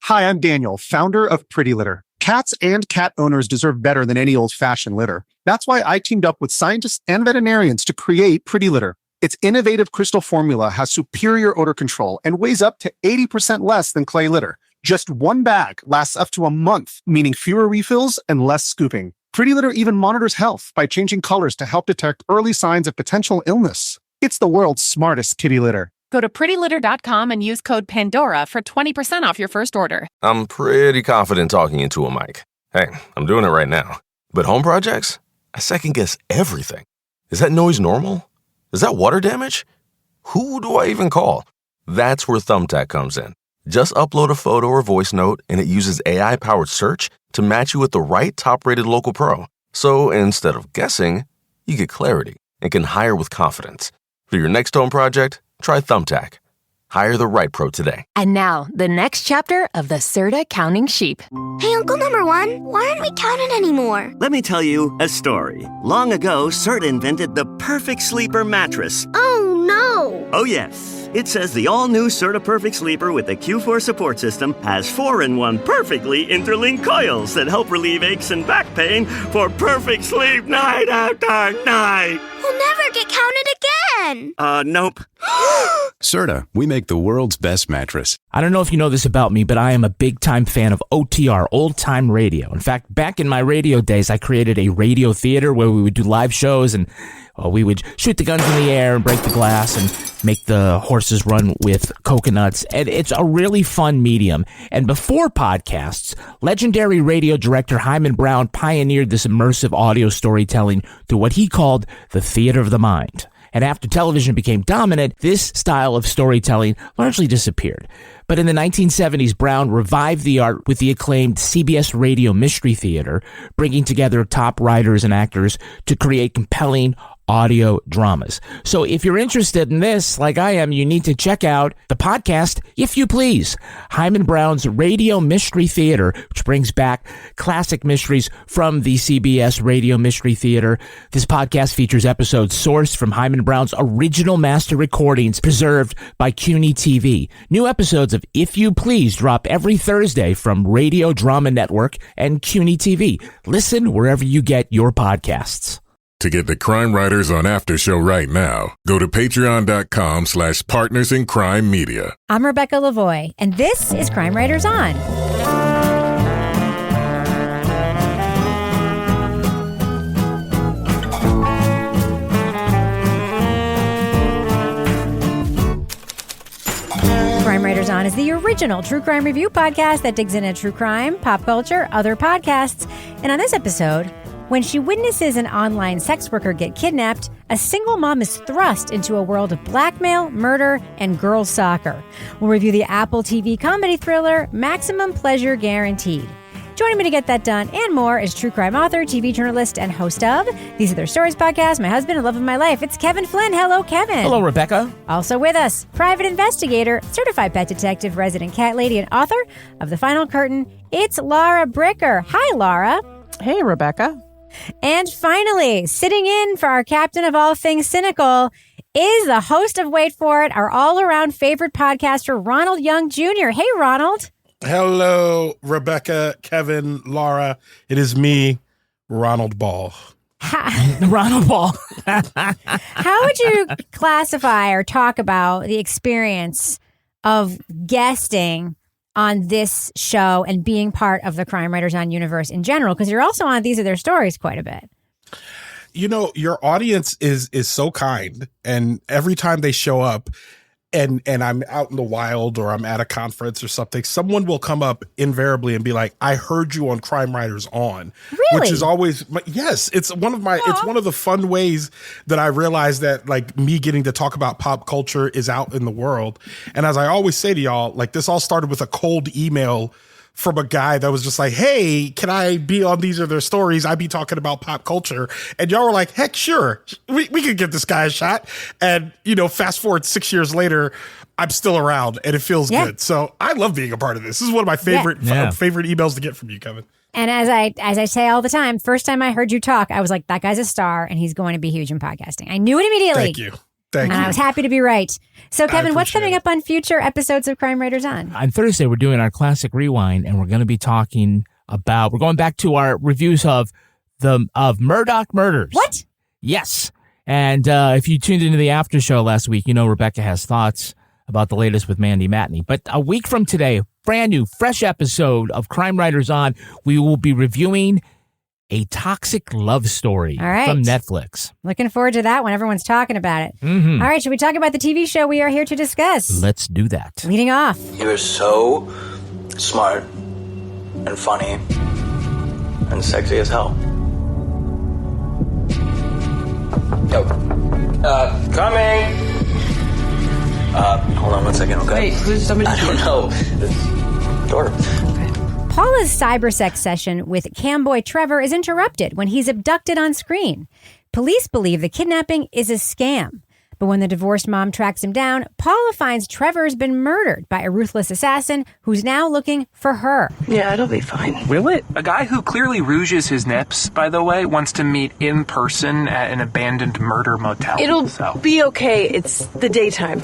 Hi, I'm Daniel, founder of Pretty Litter. Cats and cat owners deserve better than any old-fashioned litter. That's why I teamed up with scientists and veterinarians to create Pretty Litter. Its innovative crystal formula has superior odor control and weighs up to 80% less than clay litter. Just one bag lasts up to a month, meaning fewer refills and less scooping. Pretty Litter even monitors health by changing colors to help detect early signs of potential illness. It's the world's smartest kitty litter. Go to prettylitter.com and use code PANDORA for 20% off your first order. I'm pretty confident talking into a mic. Hey, I'm doing it right now. But home projects? I second guess everything. Is that noise normal? Is that water damage? Who do I even call? That's where Thumbtack comes in. Just upload a photo or voice note, and it uses AI-powered search to match you with the right top-rated local pro. So instead of guessing, you get clarity and can hire with confidence. For your next home project, try Thumbtack. Hire the right pro today. And now, the next chapter of the Serta Counting Sheep. Hey, Uncle Number One, why aren't we counting anymore? Let me tell you a story. Long ago, Serta invented the perfect sleeper mattress. Oh, no. Oh, yes. It says the all-new Serta Perfect Sleeper with the Q4 support system has 4-in-1 perfectly interlinked coils that help relieve aches and back pain for perfect sleep night after night. We'll never get counted again. Nope. Serta, we make the world's best mattress. I don't know if you know this about me, but I am a big-time fan of OTR, old-time radio. In fact, back in my radio days, I created a radio theater where we would do live shows, and we would shoot the guns in the air and break the glass and make the horses run with coconuts. And it's a really fun medium. And before podcasts, legendary radio director Hyman Brown pioneered this immersive audio storytelling through what he called the theater of the mind. And after television became dominant, this style of storytelling largely disappeared. But in the 1970s, Brown revived the art with the acclaimed CBS Radio Mystery Theater, bringing together top writers and actors to create compelling audio dramas. So if you're interested in this, like I am, you need to check out the podcast, If You Please, Hyman Brown's Radio Mystery Theater, which brings back classic mysteries from the CBS Radio Mystery Theater. This podcast features episodes sourced from Hyman Brown's original master recordings preserved by CUNY TV. New episodes of If You Please drop every Thursday from Radio Drama Network and CUNY TV. Listen wherever you get your podcasts. To get the Crime Writers on After Show right now, go to patreon.com/Partners in Crime Media. I'm Rebecca Lavoie, and this is Crime Writers On. Crime Writers On is the original true crime review podcast that digs into true crime, pop culture, other podcasts. And on this episode, when she witnesses an online sex worker get kidnapped, a single mom is thrust into a world of blackmail, murder, and girls soccer. We'll review the Apple TV comedy thriller Maximum Pleasure Guaranteed. Joining me to get that done and more is true crime author, TV journalist, and host of These Are Their Stories podcast, my husband and love of my life. It's Kevin Flynn. Hello, Kevin. Hello, Rebecca. Also with us, private investigator, certified pet detective, resident cat lady, and author of The Final Curtain, it's Laura Bricker. Hi, Laura. Hey, Rebecca. And finally, sitting in for our captain of all things cynical is the host of Wait For It, our all-around favorite podcaster, Ronald Young Jr. Hey, Ronald. Hello, Rebecca, Kevin, Laura. It is me, Ronald Ball. Ronald Ball. How would you classify or talk about the experience of guesting on this show and being part of the Crime Writers On universe in general? Because you're also on These Are Their Stories quite a bit. You know, your audience is so kind, and every time they show up and I'm out in the wild or I'm at a conference or something, someone will come up invariably and be like, I heard you on Crime Writers On. Really? Which is always, yes, it's one of the fun ways that I realize that, like, me getting to talk about pop culture is out in the world. And as I always say to y'all, like, this all started with a cold email from a guy that was just like, hey, can I be on These Are Their Stories? I be talking about pop culture. And y'all were like, heck, sure. We could give this guy a shot. And, you know, fast forward 6 years later, I'm still around and it feels good. So I love being a part of this. This is one of my favorite emails to get from you, Kevin. And as I say all the time, first time I heard you talk, I was like, that guy's a star and he's going to be huge in podcasting. I knew it immediately. Thank you. Thank you. I was happy to be right. So, Kevin, what's coming up on future episodes of Crime Writers On? On Thursday, we're doing our classic rewind, and we're going to be talking about, we're going back to our reviews of Murdoch Murders. What? Yes. And if you tuned into the after show last week, you know Rebecca has thoughts about the latest with Mandy Matney. But a week from today, brand new, fresh episode of Crime Writers On, we will be reviewing A Toxic Love Story from Netflix. Looking forward to that one. Everyone's talking about it. Mm-hmm. All right, should we talk about the TV show we are here to discuss? Let's do that. Leading off. You're so smart and funny and sexy as hell. Yo. Coming! Hold on one second, okay? Wait, who's somebody? I don't know. It's Dora. Paula's cybersex session with camboy Trevor is interrupted when he's abducted on screen. Police believe the kidnapping is a scam. But when the divorced mom tracks him down, Paula finds Trevor's been murdered by a ruthless assassin who's now looking for her. Yeah, it'll be fine. Will it? A guy who clearly rouges his nips, by the way, wants to meet in person at an abandoned murder motel. It'll be okay. It's the daytime.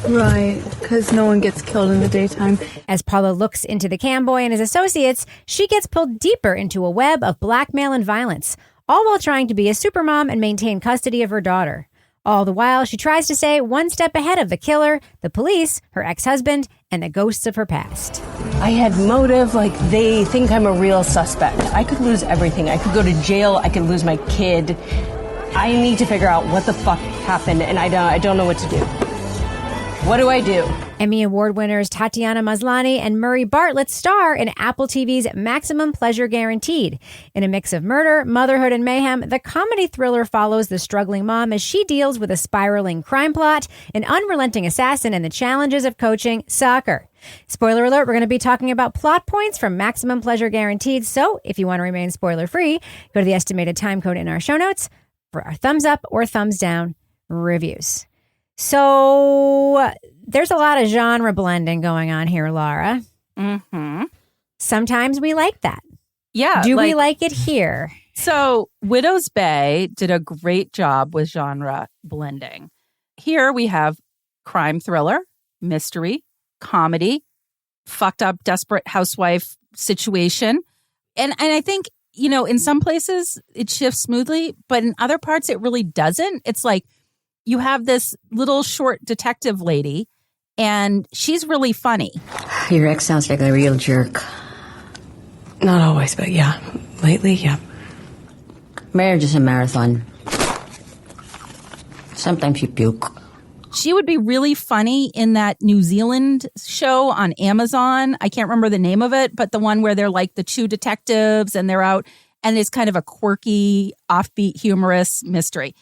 Right, because no one gets killed in the daytime. As Paula looks into the camboy and his associates, she gets pulled deeper into a web of blackmail and violence, all while trying to be a supermom and maintain custody of her daughter. All the while, she tries to stay one step ahead of the killer, the police, her ex-husband, and the ghosts of her past. I had motive, like they think I'm a real suspect. I could lose everything. I could go to jail. I could lose my kid. I need to figure out what the fuck happened, and I don't know what to do. What do I do? Emmy Award winners Tatiana Maslany and Murray Bartlett star in Apple TV's Maximum Pleasure Guaranteed. In a mix of murder, motherhood, and mayhem, the comedy thriller follows the struggling mom as she deals with a spiraling crime plot, an unrelenting assassin, and the challenges of coaching soccer. Spoiler alert, we're going to be talking about plot points from Maximum Pleasure Guaranteed, so if you want to remain spoiler-free, go to the estimated time code in our show notes for our thumbs up or thumbs down reviews. So there's a lot of genre blending going on here, Laura. Mm-hmm. Sometimes we like that. Yeah. Do we like it here? So Widow's Bay did a great job with genre blending. Here we have crime thriller, mystery, comedy, fucked up, desperate housewife situation. And I think, you know, in some places it shifts smoothly, but in other parts it really doesn't. It's like, you have this little short detective lady, and she's really funny. Your ex sounds like a real jerk. Not always, but yeah. Lately, yeah. Marriage is a marathon. Sometimes you puke. She would be really funny in that New Zealand show on Amazon. I can't remember the name of it, but the one where they're like the two detectives and they're out, and it's kind of a quirky, offbeat, humorous mystery.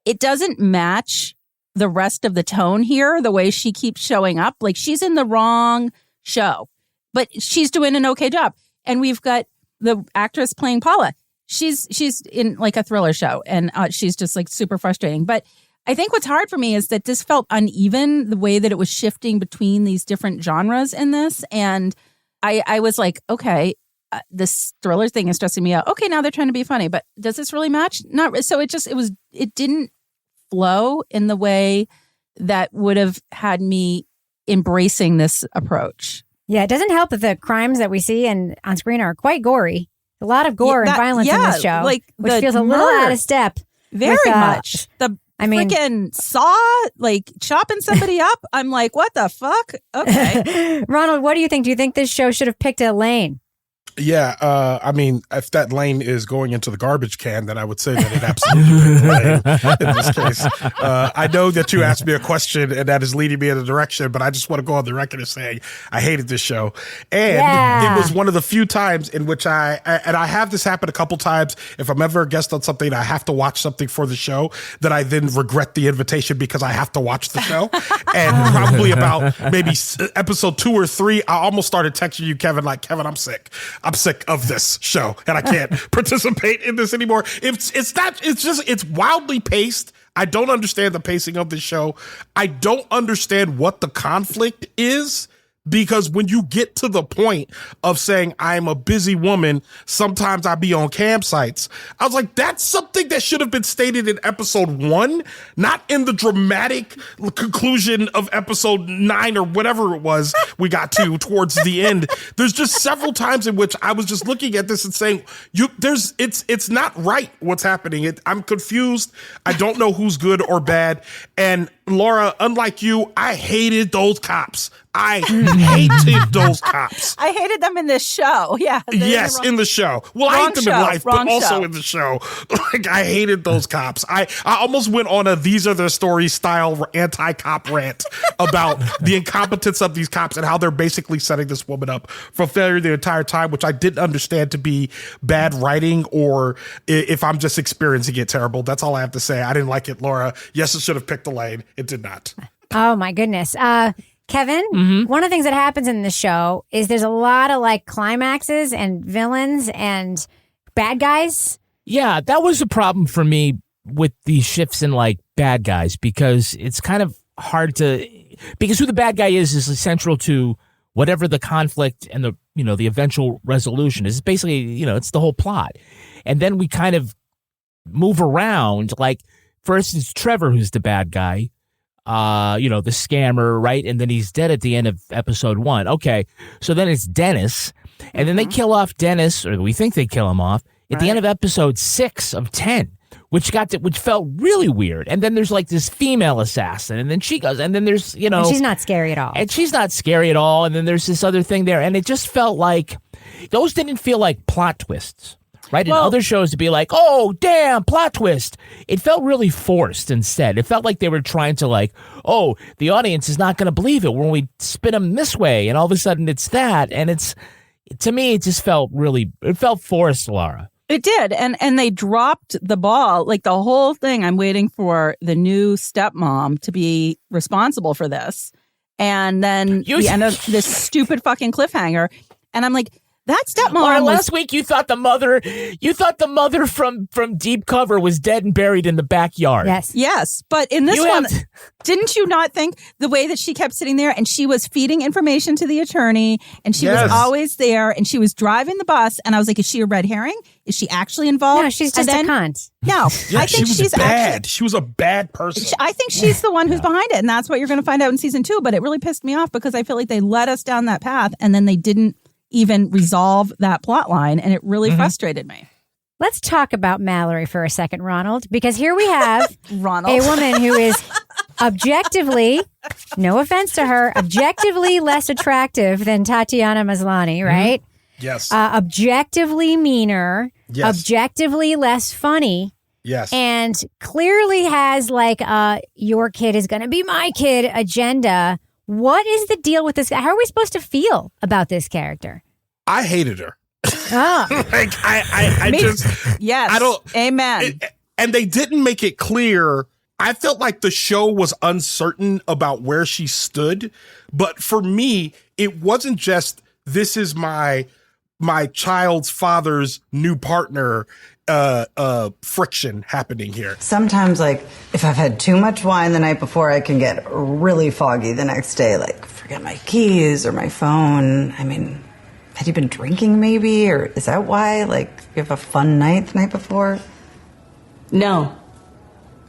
It doesn't match the rest of the tone here, the way she keeps showing up. Like, she's in the wrong show, but she's doing an okay job. And we've got the actress playing Paula. She's in like a thriller show, and she's just like super frustrating. But I think what's hard for me is that this felt uneven, the way that it was shifting between these different genres in this. And I was like, okay, this thriller thing is stressing me out. Okay, now they're trying to be funny, but does this really match? Not so. It didn't flow in the way that would have had me embracing this approach. Yeah, it doesn't help that the crimes that we see on screen are quite gory. A lot of gore and violence in this show, like which feels a little out of step. Very much. Freaking saw, like chopping somebody up. I'm like, what the fuck? Okay. Ronald, what do you think? Do you think this show should have picked a lane? Yeah, I mean, if that lane is going into the garbage can, then I would say that it absolutely picked a lane in this case. I know that you asked me a question and that is leading me in a direction, but I just want to go on the record as saying I hated this show. And it was one of the few times in which I have this happen a couple times. If I'm ever a guest on something, I have to watch something for the show, that I then regret the invitation because I have to watch the show. And probably about maybe episode 2 or 3, I almost started texting you, Kevin, like, Kevin, I'm sick. I'm sick of this show and I can't participate in this anymore. It's wildly paced. I don't understand the pacing of this show. I don't understand what the conflict is because when you get to the point of saying I'm a busy woman, sometimes I be on campsites, I was like, that's something that should have been stated in episode 1, not in the dramatic conclusion of episode 9 or whatever it was we got to towards the end. There's just several times in which I was just looking at this and saying, it's not right what's happening. I'm confused. I don't know who's good or bad. And Laura, unlike you, I hated those cops. I hated those cops. I hated them in this show. Yeah. Yes, in the show. Well, I hate them in life, but also in the show. Like, I hated those cops. I almost went on a These Are Their Stories style anti-cop rant about the incompetence of these cops and how they're basically setting this woman up for failure the entire time, which I didn't understand to be bad writing or if I'm just experiencing it terrible. That's all I have to say. I didn't like it, Laura. Yes, it should have picked the lane. It did not. Oh, my goodness. Kevin, one of the things that happens in the show is there's a lot of like climaxes and villains and bad guys. Yeah, that was a problem for me with these shifts in like bad guys because it's kind of hard to, because who the bad guy is central to whatever the conflict and the, the eventual resolution is. Basically, it's the whole plot. And then we kind of move around. Like first it's Trevor who's the bad guy. The scammer, right? And then he's dead at the end of episode 1. Okay. So then it's Dennis. And then they kill off Dennis, or we think they kill him off, at the end of episode 6 of 10, which felt really weird. And then there's like this female assassin, and then she goes, and then there's, And she's not scary at all. And she's not scary at all. And then there's this other thing there. And it just felt like, those didn't feel like plot twists. Right? In other shows to be like, oh, damn, plot twist. It felt really forced instead. It felt like they were trying to like, oh, the audience is not going to believe it when we spin them this way. And all of a sudden it's that. And to me, it just felt forced, Laura. It did. And they dropped the ball. Like the whole thing, I'm waiting for the new stepmom to be responsible for this. And then the end of this stupid fucking cliffhanger. And I'm like, that stepmom last week you thought the mother from Deep Cover was dead and buried in the backyard. Yes. But in this one, didn't you not think the way that she kept sitting there and she was feeding information to the attorney and she was always there and she was driving the bus and I was like, is she a red herring? Is she actually involved? No, she's just a cunt. No, yeah, I think she's bad. She was a bad person. I think she's the one who's behind it, and that's what you're going to find out in season 2. But it really pissed me off because I feel like they led us down that path and then they didn't even resolve that plot line, and it really frustrated me. Let's talk about Mallory for a second, Ronald, because here we have Ronald, a woman who is objectively, no offense to her, objectively less attractive than Tatiana Maslany, right? Yes. Objectively meaner, objectively less funny. Yes. And clearly has like your kid is going to be my kid agenda. What is the deal with this guy? How are we supposed to feel about this character? I hated her. Oh. Like I just yes. I don't. Amen. And they didn't make it clear. I felt like the show was uncertain about where she stood, but for me, it wasn't just this is my child's father's new partner. Friction happening here. Sometimes, like, if I've had too much wine the night before, I can get really foggy the next day, like, forget my keys or my phone. I mean, had you been drinking maybe? Or is that why? Like, you have a fun night the night before? No.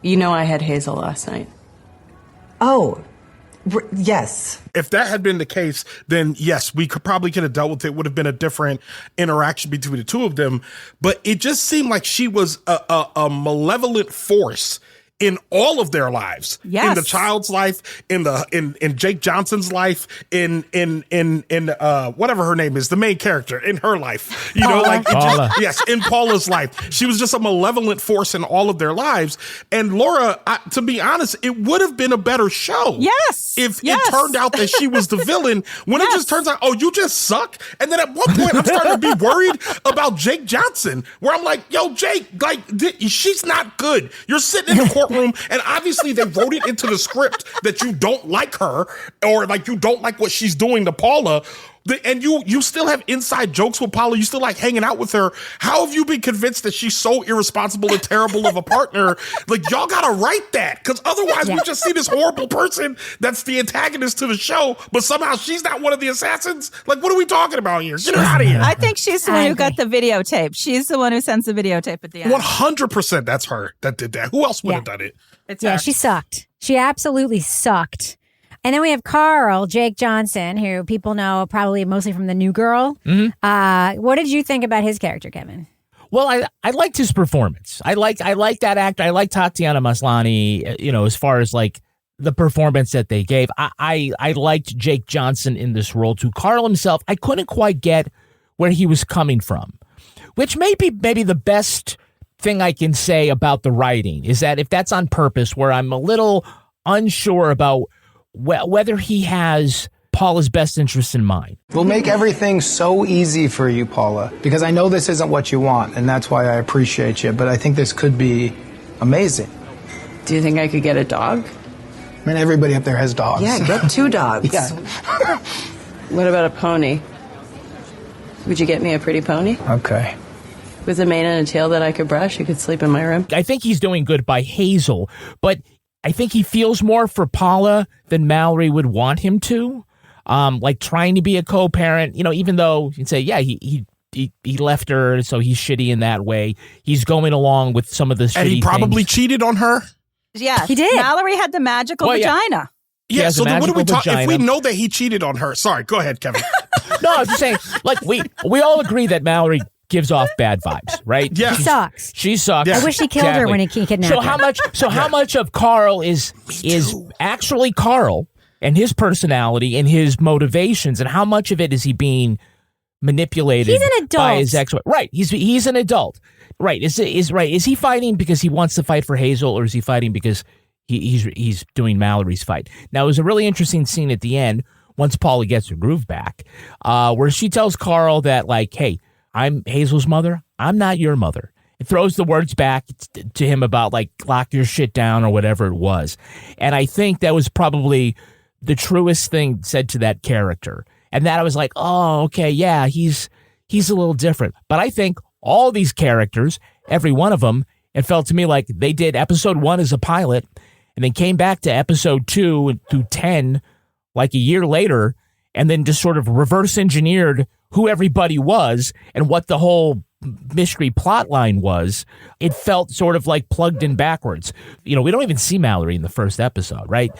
You know I had Hazel last night. Oh, yes. If that had been the case, then yes, we could have dealt with it. Would have been a different interaction between the two of them. But it just seemed like she was a malevolent force in all of their lives. Yes. In the child's life, in Jake Johnson's life, in whatever her name is, the main character in her life. You know, like Paula. In Paula's life. She was just a malevolent force in all of their lives. And Laura, to be honest, it would have been a better show. Yes. If it turned out that she was the villain, when it just turns out, oh, you just suck. And then at one point I'm starting to be worried about Jake Johnson, where I'm like, yo, Jake, like, she's not good. You're sitting in the courtroom, and obviously they wrote it into the script that you don't like her, or like you don't like what she's doing to Paula. And you still have inside jokes with Paula. You still like hanging out with her. How have you been convinced that she's so irresponsible and terrible of a partner? Like, y'all gotta write that, because otherwise we just see this horrible person that's the antagonist to the show, but somehow she's not one of the assassins. Like, what are we talking about here? Get her out of here. I think she's the one who got the videotape. She's the one who sends the videotape at the end. 100% that's her that did that. Who else would have done it? It's her. She sucked. She absolutely sucked. And then we have Carl, Jake Johnson, who people know probably mostly from The New Girl. Mm-hmm. What did you think about his character, Kevin? Well, I liked his performance. I like that actor. I like Tatiana Maslany, as far as like the performance that they gave. I liked Jake Johnson in this role too. Carl himself, I couldn't quite get where he was coming from, which may be maybe the best thing I can say about the writing is that if that's on purpose, where I'm a little unsure about whether he has Paula's best interest in mind. We'll make everything so easy for you, Paula, because I know this isn't what you want, and that's why I appreciate you, but I think this could be amazing. Do you think I could get a dog? I mean, everybody up there has dogs. Yeah, get 2 dogs. Yeah. What about a pony? Would you get me a pretty pony? Okay. With a mane and a tail that I could brush, you could sleep in my room. I think he's doing good by Hazel, but I think he feels more for Paula than Mallory would want him to. Like trying to be a co-parent, even though you'd say, yeah, he left her, so he's shitty in that way. He's going along with some of the shitty And he probably things. cheated on her. Yes, he did. Mallory had the magical vagina. Yeah, so then what do we talk? vagina. If we know that he cheated on her, sorry, go ahead, Kevin. No, I was just saying, like we all agree that Mallory gives off bad vibes, right? Yeah, She sucks. She sucks. I wish he killed her when he kidnapped So her. how much of Carl is actually Carl and his personality and his motivations, and how much of it is he being manipulated He's an adult. by his ex? Right, he's an adult. Right, is he fighting because he wants to fight for Hazel, or is he fighting because he's doing Mallory's fight? Now, it was a really interesting scene at the end once Paula gets her groove back, where she tells Carl that, like, hey, I'm Hazel's mother. I'm not your mother. It throws the words back to him about, like, lock your shit down or whatever it was. And I think that was probably the truest thing said to that character. And that I was like, oh, okay, yeah, he's a little different. But I think all these characters, every one of them, it felt to me like they did episode 1 as a pilot and then came back to episode 2 through 10 like a year later, and then just sort of reverse engineered who everybody was and what the whole mystery plot line was. It felt sort of like plugged in backwards. We don't even see Mallory in the first episode, right?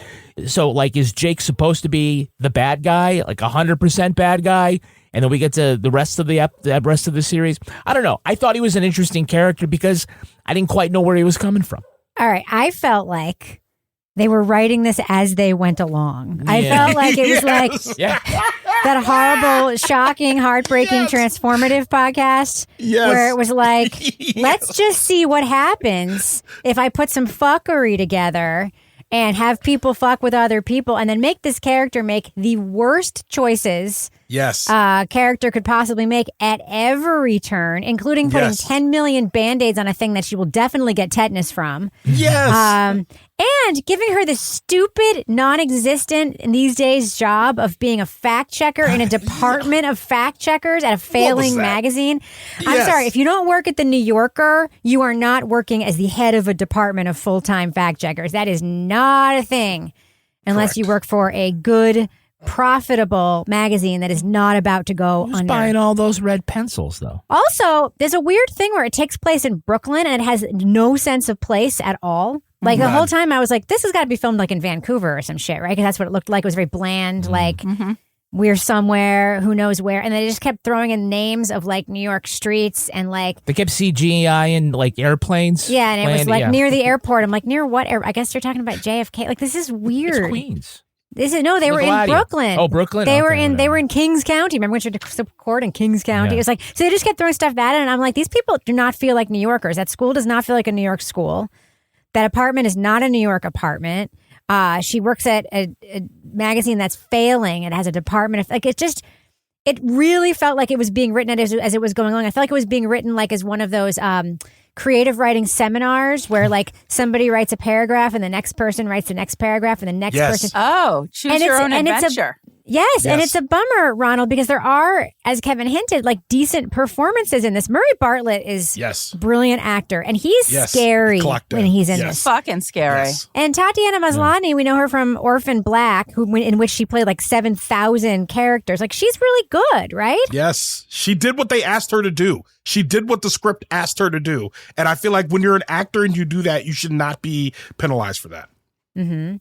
So, like, is Jake supposed to be the bad guy, like 100% bad guy? And then we get to the rest of the rest of the series. I don't know. I thought he was an interesting character because I didn't quite know where he was coming from. All right. I felt like they were writing this as they went along. I felt like it was like that horrible, shocking, heartbreaking, transformative podcast where it was like, let's just see what happens if I put some fuckery together and have people fuck with other people and then make this character make the worst choices character could possibly make at every turn, including putting 10 million Band-Aids on a thing that she will definitely get tetanus from. Yes. And giving her the stupid, non-existent, in these days, job of being a fact checker in a department of fact checkers at a failing magazine. I'm sorry, if you don't work at the New Yorker, you are not working as the head of a department of full-time fact checkers. That is not a thing unless you work for a good, profitable magazine that is not about to go Who's under. buying all those red pencils, though? Also, there's a weird thing where it takes place in Brooklyn and it has no sense of place at all. Like the whole time I was like, this has got to be filmed like in Vancouver or some shit, right? Because that's what it looked like. It was very bland, like we're somewhere, who knows where. And they just kept throwing in names of like New York streets and like. They kept CGI in like airplanes. Yeah, and it was like near the airport. I'm like, near what? I guess they're talking about JFK. Like, this is weird. It's Queens. They were in Brooklyn. Oh, Brooklyn. They were in Kings County. Remember when we went to court in Kings County? It was like, so they just kept throwing stuff at it, and I'm like, these people do not feel like New Yorkers. That school does not feel like a New York school. That apartment is not a New York apartment. She works at a magazine that's failing. It has a department of, like, it really felt like it was being written as it was going along. I felt like it was being written like as one of those creative writing seminars where like somebody writes a paragraph and the next person writes the next paragraph and the next person. Oh, choose your own adventure. Yes, and it's a bummer, Ronald, because there are, as Kevin hinted, like decent performances in this. Murray Bartlett is brilliant actor, and he's scary when he's in this. Fucking scary. And Tatiana Maslany, we know her from Orphan Black, in which she played like 7,000 characters. Like, she's really good, right? Yes. She did what they asked her to do. She did what the script asked her to do. And I feel like when you're an actor and you do that, you should not be penalized for that. Mm-hmm.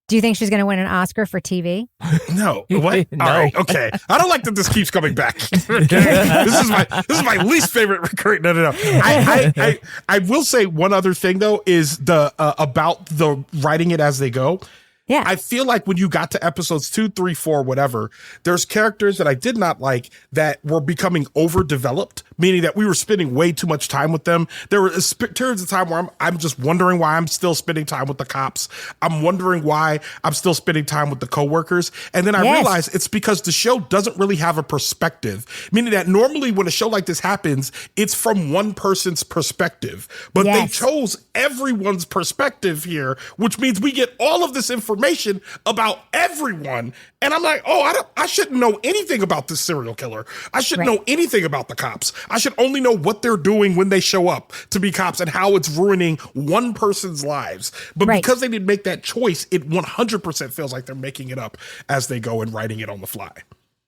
Do you think she's going to win an Oscar for TV? No. What? No. All right. Okay. I don't like that this keeps coming back. This is my least favorite recurring. No. I will say one other thing though is the about the writing it as they go. Yeah. I feel like when you got to episodes 2, 3, 4, whatever, there's characters that I did not like that were becoming overdeveloped, meaning that we were spending way too much time with them. There were periods of time where I'm just wondering why I'm still spending time with the cops. I'm wondering why I'm still spending time with the coworkers. And then I realized it's because the show doesn't really have a perspective, meaning that normally when a show like this happens, it's from one person's perspective. But they chose everyone's perspective here, which means we get all of this information about everyone. And I'm like, I shouldn't know anything about this serial killer. I shouldn't know anything about the cops. I should only know what they're doing when they show up to be cops and how it's ruining one person's lives. But because they didn't make that choice, it 100% feels like they're making it up as they go and writing it on the fly.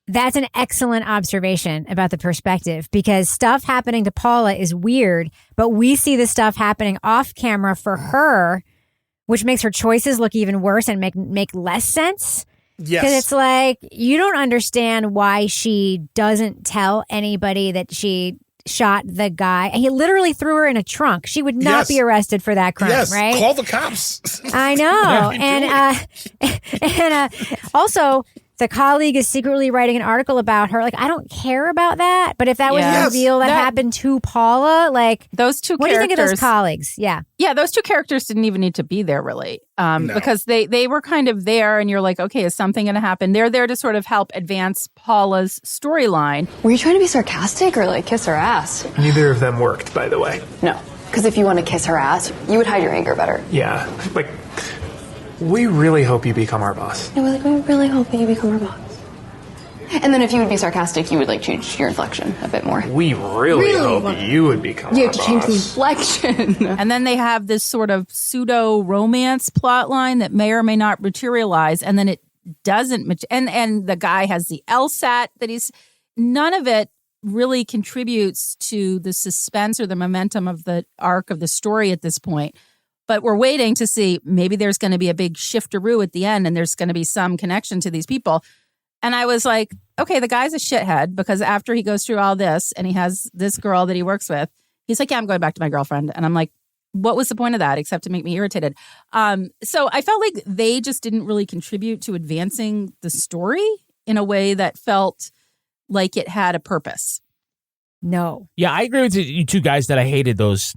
That's an excellent observation about the perspective, because stuff happening to Paula is weird, but we see the stuff happening off camera for her, which makes her choices look even worse and make less sense. Yes. Because it's like, you don't understand why she doesn't tell anybody that she shot the guy. He literally threw her in a trunk. She would not be arrested for that crime, right? Call the cops. I know. And also, the colleague is secretly writing an article about her. Like, I don't care about that. But if that was a reveal that happened to Paula, like, those two what characters, do you think of those colleagues? Yeah, those two characters didn't even need to be there, really, because they were kind of there, and you're like, okay, is something going to happen? They're there to sort of help advance Paula's storyline. Were you trying to be sarcastic or like kiss her ass? Neither of them worked, by the way. No, because if you want to kiss her ass, you would hide your anger better. Yeah, like, we really hope you become our boss. No, like, we really hope that you become our boss. And then if you would be sarcastic, you would like change your inflection a bit more. We really hope you would become You our have to change the boss. inflection. And then they have this sort of pseudo romance plot line that may or may not materialize, and then it doesn't. And the guy has the LSAT that none of it really contributes to the suspense or the momentum of the arc of the story at this point. But we're waiting to see, maybe there's going to be a big shifteroo at the end and there's going to be some connection to these people. And I was like, okay, the guy's a shithead, because after he goes through all this and he has this girl that he works with, he's like, yeah, I'm going back to my girlfriend. And I'm like, what was the point of that except to make me irritated? So I felt like they just didn't really contribute to advancing the story in a way that felt like it had a purpose. No. Yeah, I agree with you two guys that I hated those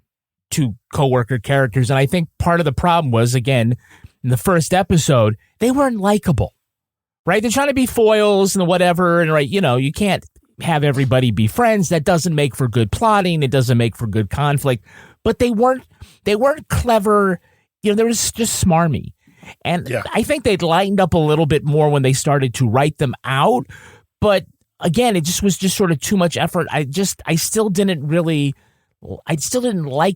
two coworker characters. And I think part of the problem was, again, in the first episode, they weren't likable, right? They're trying to be foils and whatever. And right, you can't have everybody be friends. That doesn't make for good plotting. It doesn't make for good conflict. But they weren't clever. They were just smarmy. And I think they'd lightened up a little bit more when they started to write them out. But again, it just was sort of too much effort. I still didn't like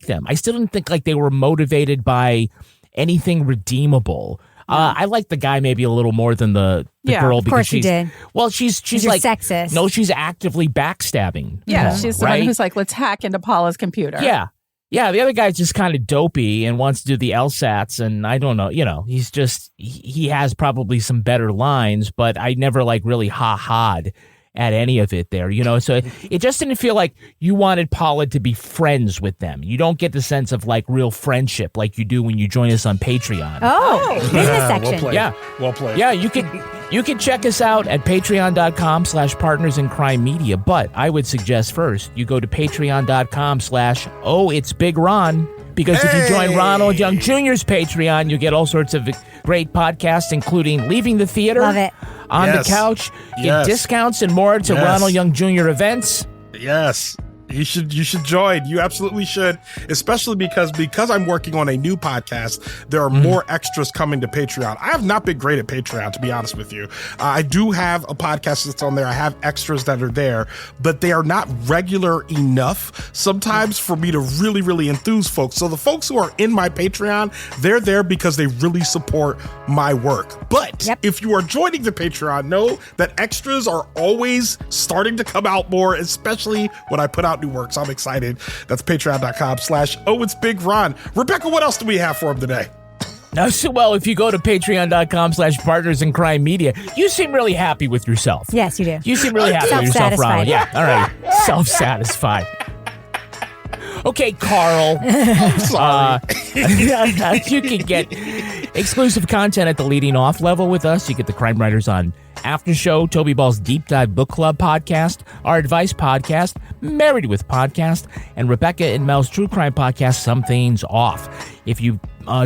them. I still didn't think like they were motivated by anything redeemable. I like the guy maybe a little more than the girl, because she's did. Well, she's like sexist. No, she's actively backstabbing. Yeah, she's the one who's like, let's hack into Paula's computer. Yeah, the other guy's just kind of dopey and wants to do the LSATs, and I don't know, he's just he has probably some better lines, but I never like really ha-ha'd at any of it there, so it just didn't feel like you wanted Paula to be friends with them. You don't get the sense of like real friendship like you do when you join us on Patreon. Business section. Well played. Yeah, you can check us out at patreon.com/partnersincrimemedia, but I would suggest first you go to patreon.com/ohitsbigron, because if you join Ronald Young Jr.'s Patreon, you get all sorts of great podcasts, including Leaving the Theater. Love it. On the Couch, get discounts and more to Ronald Young Jr. events. Yes. You should join. You absolutely should, especially because I'm working on a new podcast. There are more extras coming to Patreon. I have not been great at Patreon, to be honest with you. I do have a podcast that's on there. I have extras that are there, but they are not regular enough sometimes for me to really, really enthuse folks. So the folks who are in my Patreon, they're there because they really support my work. But if you are joining the Patreon, know that extras are always starting to come out more, especially when I put out new work. So I'm excited. That's patreon.com/OhIt'sBigRon. Rebecca, what else do we have for him today? Well, if you go to patreon.com/Partners in Crime Media, you seem really happy with yourself. Yes, you do. You seem really happy with yourself, Ronald. Yeah, all right. Self-satisfied. Okay, Carl. I'm sorry. You can get exclusive content at the leading off level with us. You get the Crime Writers on After Show, Toby Ball's Deep Dive Book Club podcast, our Advice podcast, Married with podcast, and Rebecca and Mel's True Crime podcast, Some Things Off. If you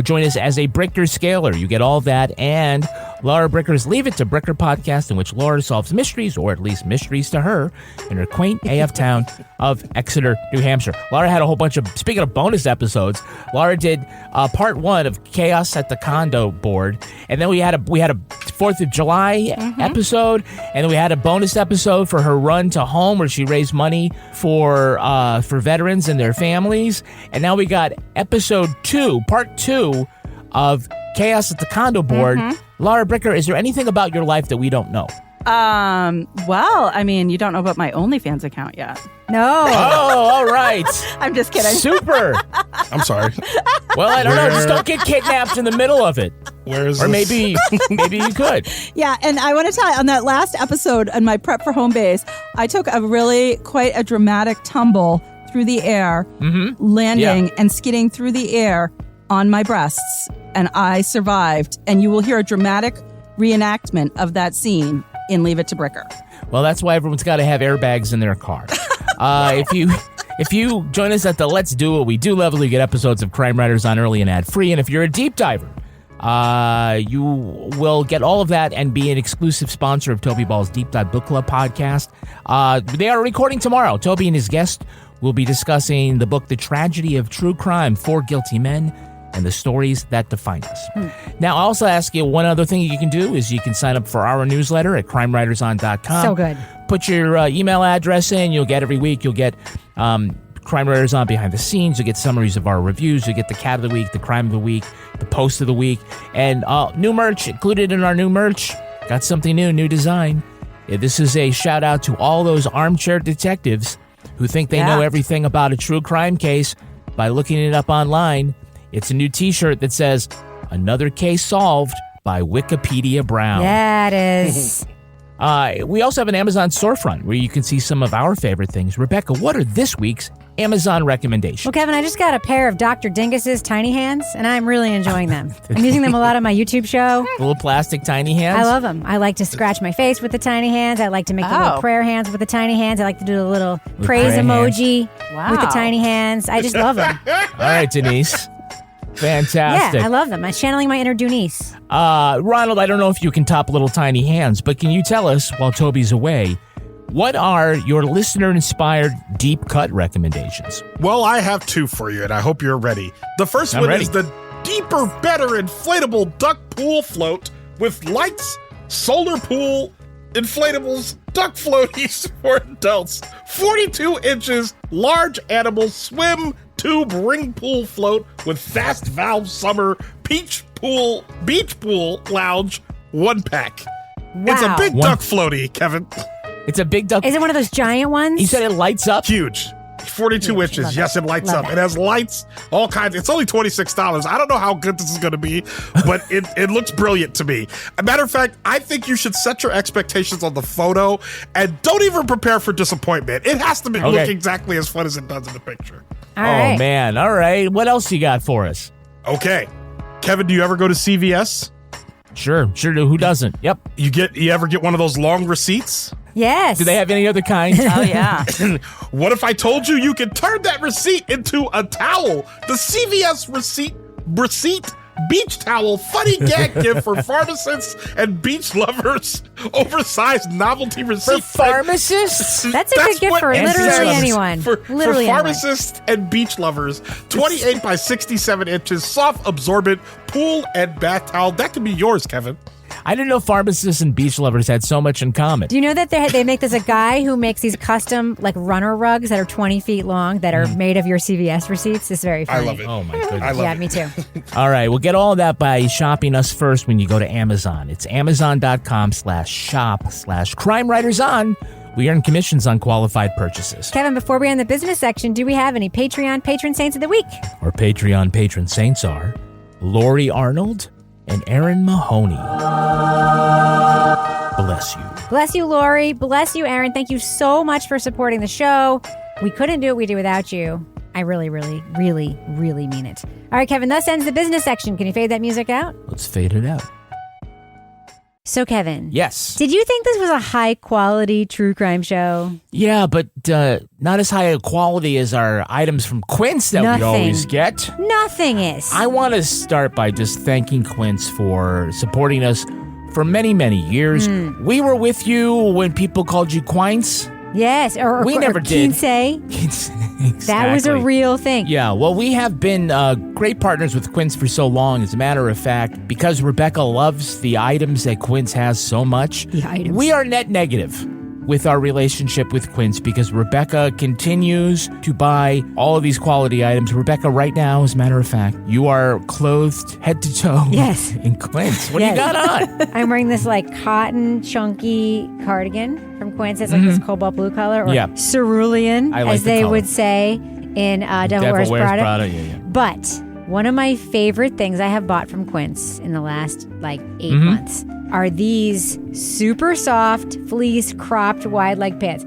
join us as a Bricker Scaler, you get all that, and Laura Bricker's Leave It to Bricker podcast, in which Laura solves mysteries, or at least mysteries to her, in her quaint AF town of Exeter, New Hampshire. Laura had a whole bunch of, speaking of bonus episodes, Laura did part 1 of Chaos at the Condo Board, and then we had a 4th of July episode, and then we had a bonus episode for her run to home where she raised money for veterans and their families, and now we got episode 2, part 2 of Chaos at the Condo Board. Laura Bricker, is there anything about your life that we don't know? Well, I mean, you don't know about my OnlyFans account yet. No. Oh, all right. I'm just kidding. Super. I'm sorry. Well, I don't know. Just don't get kidnapped in the middle of it. Where is or this? maybe you could. Yeah, and I want to tell you, on that last episode on my prep for home base, I took quite a dramatic tumble through the air, landing and skidding through the air on my breasts, and I survived. And you will hear a dramatic reenactment of that scene in Leave It to Bricker. Well, that's why everyone's got to have airbags in their car. If you join us at the Let's Do What We Do level, you get episodes of Crime Writers on early and ad-free. And if you're a deep diver, you will get all of that and be an exclusive sponsor of Toby Ball's Deep Dive Book Club podcast. They are recording tomorrow. Toby and his guest will be discussing the book The Tragedy of True Crime, 4 Guilty Men and the Stories That Define Us. Now, I'll also ask you one other thing you can do is you can sign up for our newsletter at crimewriterson.com. So good. Put your email address in. You'll get every week. You'll get Crime Writers on behind the scenes. You'll get summaries of our reviews. You'll get the Cat of the Week, the Crime of the Week, the Post of the Week, and new merch included in our new merch. Got something new design. Yeah, this is a shout out to all those armchair detectives who think they know everything about a true crime case by looking it up online. It's a new t-shirt that says, "Another case solved by Wikipedia Brown." Yeah, it is. We also have an Amazon storefront where you can see some of our favorite things. Rebecca, what are this week's Amazon recommendations? Well, Kevin, I just got a pair of Dr. Dingus's tiny hands, and I'm really enjoying them. I'm using them a lot on my YouTube show. Little plastic tiny hands? I love them. I like to scratch my face with the tiny hands. I like to make the little prayer hands with the tiny hands. I like to do the little praise emoji with the tiny hands. I just love them. All right, Denise. Fantastic. Yeah, I love them. I'm channeling my inner Denise. Ronald, I don't know if you can top little tiny hands, but can you tell us, while Toby's away, what are your listener-inspired deep cut recommendations? Well, I have 2 for you, and I hope you're ready. The first one is the Deeper, Better Inflatable Duck Pool Float with lights, solar pool, inflatables, duck floaties for adults. 42 inches, large animal swim tube ring pool float with fast valve summer beach pool lounge 1-pack. Wow. It's a big duck floaty, Kevin. It's a big duck. Is it one of those giant ones? You said it lights up? Huge. 42 inches. Yes, it lights up. It has lights, all kinds. It's only $26. I don't know how good this is going to be, but it looks brilliant to me. A matter of fact, I think you should set your expectations on the photo and don't even prepare for disappointment. It has to look exactly as fun as it does in the picture. All right. Man. All right. What else you got for us? Okay. Kevin, do you ever go to CVS? Sure do. Who doesn't? Yep. You ever get one of those long receipts? Yes. Do they have any other kinds? Oh, yeah. What if I told you could turn that receipt into a towel? The CVS receipt beach towel funny gag gift for pharmacists and beach lovers. Oversized novelty receipt. For pharmacists? That's a good gift for literally anyone. For pharmacists and beach lovers. 28 by 67 inches, soft, absorbent pool and bath towel. That could be yours, Kevin. I didn't know pharmacists and beach lovers had so much in common. Do you know that they make this a guy who makes these custom like runner rugs that are 20 feet long that are made of your CVS receipts? It's very funny. I love it. Oh my goodness. I love yeah, it. me too. All right, we'll get all of that by shopping us first when you go to Amazon. It's amazon.com/shop/Crime Writers On. We earn commissions on qualified purchases. Kevin, before we end the business section, do we have any Patreon patron saints of the week? Our Patreon patron saints are Lori Arnold and Aaron Mahoney. Bless you. Bless you, Lori. Bless you, Aaron. Thank you so much for supporting the show. We couldn't do what we do without you. I really, really, really, really mean it. All right, Kevin, thus ends the business section. Can you fade that music out? Let's fade it out. So, Kevin. Yes. Did you think this was a high-quality true crime show? Yeah, but not as high a quality as our items from Quince that we always get. Nothing is. I want to start by just thanking Quince for supporting us for many, many years. We were with you when people called you Quince. Yes, or we never did. Exactly. That was a real thing. Yeah, well, we have been great partners with Quince for so long. As a matter of fact, because Rebecca loves the items that Quince has so much, we are net negative with our relationship with Quince because Rebecca continues to buy all of these quality items. Rebecca, right now, as a matter of fact, you are clothed head to toe in Quince. What do you got on? I'm wearing this like cotton chunky cardigan from Quince. It's like this cobalt blue color or cerulean, as they would say in Devil Wears Prada. Yeah. But one of my favorite things I have bought from Quince in the last like 8 months are these super soft fleece cropped wide leg pants.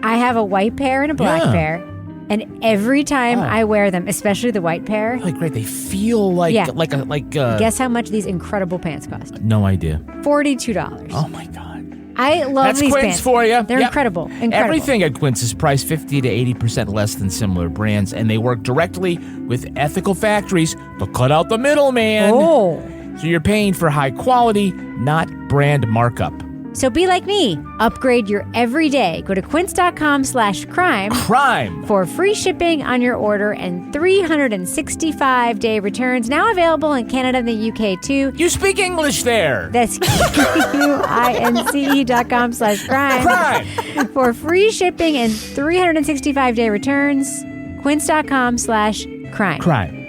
I have a white pair and a black pair, and every time I wear them, especially the white pair, like great, they feel like Guess how much these incredible pants cost? No idea. $42. Oh my god. I love That's these Quince pants. for you. They're incredible. Everything at Quince is priced 50 to 80% less than similar brands, and they work directly with ethical factories to cut out the middleman. Oh. So you're paying for high quality, not brand markup. So be like me. Upgrade your everyday. Go to quince.com/crime. Crime. For free shipping on your order and 365-day returns. Now available in Canada and the UK too. You speak English there. That's quince.com/crime. Crime. For free shipping and 365-day returns. Quince.com/crime. Crime.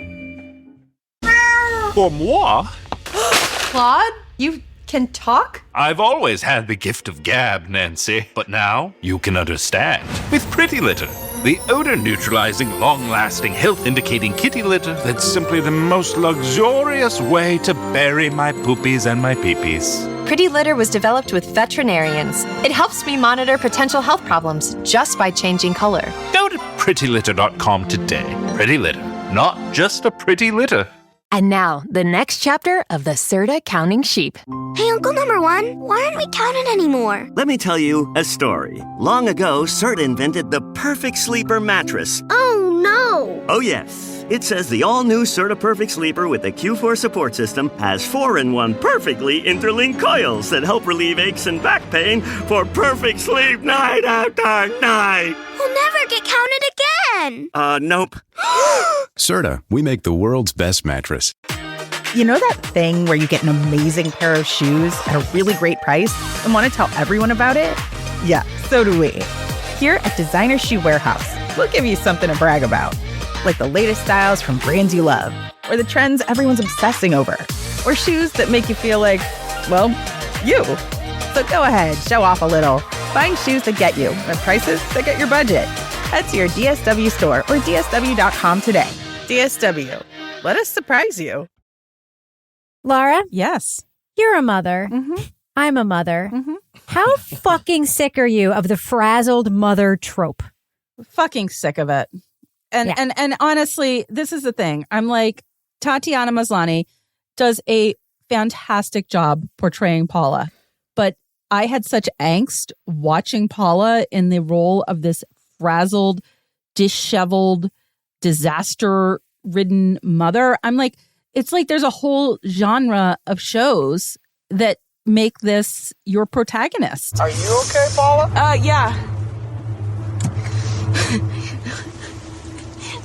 For moi, Claude, you can talk? I've always had the gift of gab, Nancy, but now you can understand. With Pretty Litter, the odor-neutralizing, long-lasting, health-indicating kitty litter that's simply the most luxurious way to bury my poopies and my peepees. Pretty Litter was developed with veterinarians. It helps me monitor potential health problems just by changing color. Go to prettylitter.com today. Pretty Litter, not just a pretty litter. And now, the next chapter of the Serta Counting Sheep. Hey, Uncle Number One, why aren't we counted anymore? Let me tell you a story. Long ago, Serta invented the perfect sleeper mattress. Oh, no. Oh, yes. It says the all-new Serta Perfect Sleeper with the Q4 support system has 4-in-1 perfectly interlinked coils that help relieve aches and back pain for perfect sleep night after night. We'll never get counted again. Nope. Serta, we make the world's best mattress. You know that thing where you get an amazing pair of shoes at a really great price and want to tell everyone about it? Yeah, so do we. Here at Designer Shoe Warehouse, we'll give you something to brag about. Like the latest styles from brands you love, or the trends everyone's obsessing over, or shoes that make you feel like, well, you. So go ahead, show off a little. Find shoes that get you at prices that get your budget. Head to your DSW store or DSW.com today. DSW, let us surprise you. Laura? Yes. You're a mother. I'm a mother. How fucking sick are you of the frazzled mother trope? Fucking sick of it. And honestly, this is the thing. I'm like, Tatiana Maslany does a fantastic job portraying Paula. But I had such angst watching Paula in the role of this frazzled, disheveled, disaster-ridden mother. I'm like, it's like there's a whole genre of shows that make this your protagonist. Are you okay, Paula? Yeah.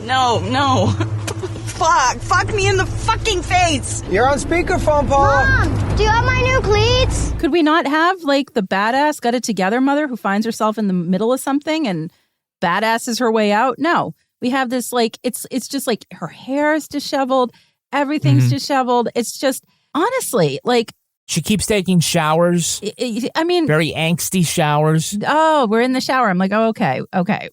No. Fuck me in the fucking face. You're on speakerphone, Paula. Mom, do you have my new cleats? Could we not have like the badass got it together mother who finds herself in the middle of something and badasses her way out? No, we have this like, it's just like her hair is disheveled. Everything's disheveled. It's just, honestly, like. She keeps taking showers. I mean. Very angsty showers. Oh, we're in the shower. I'm like, oh, okay.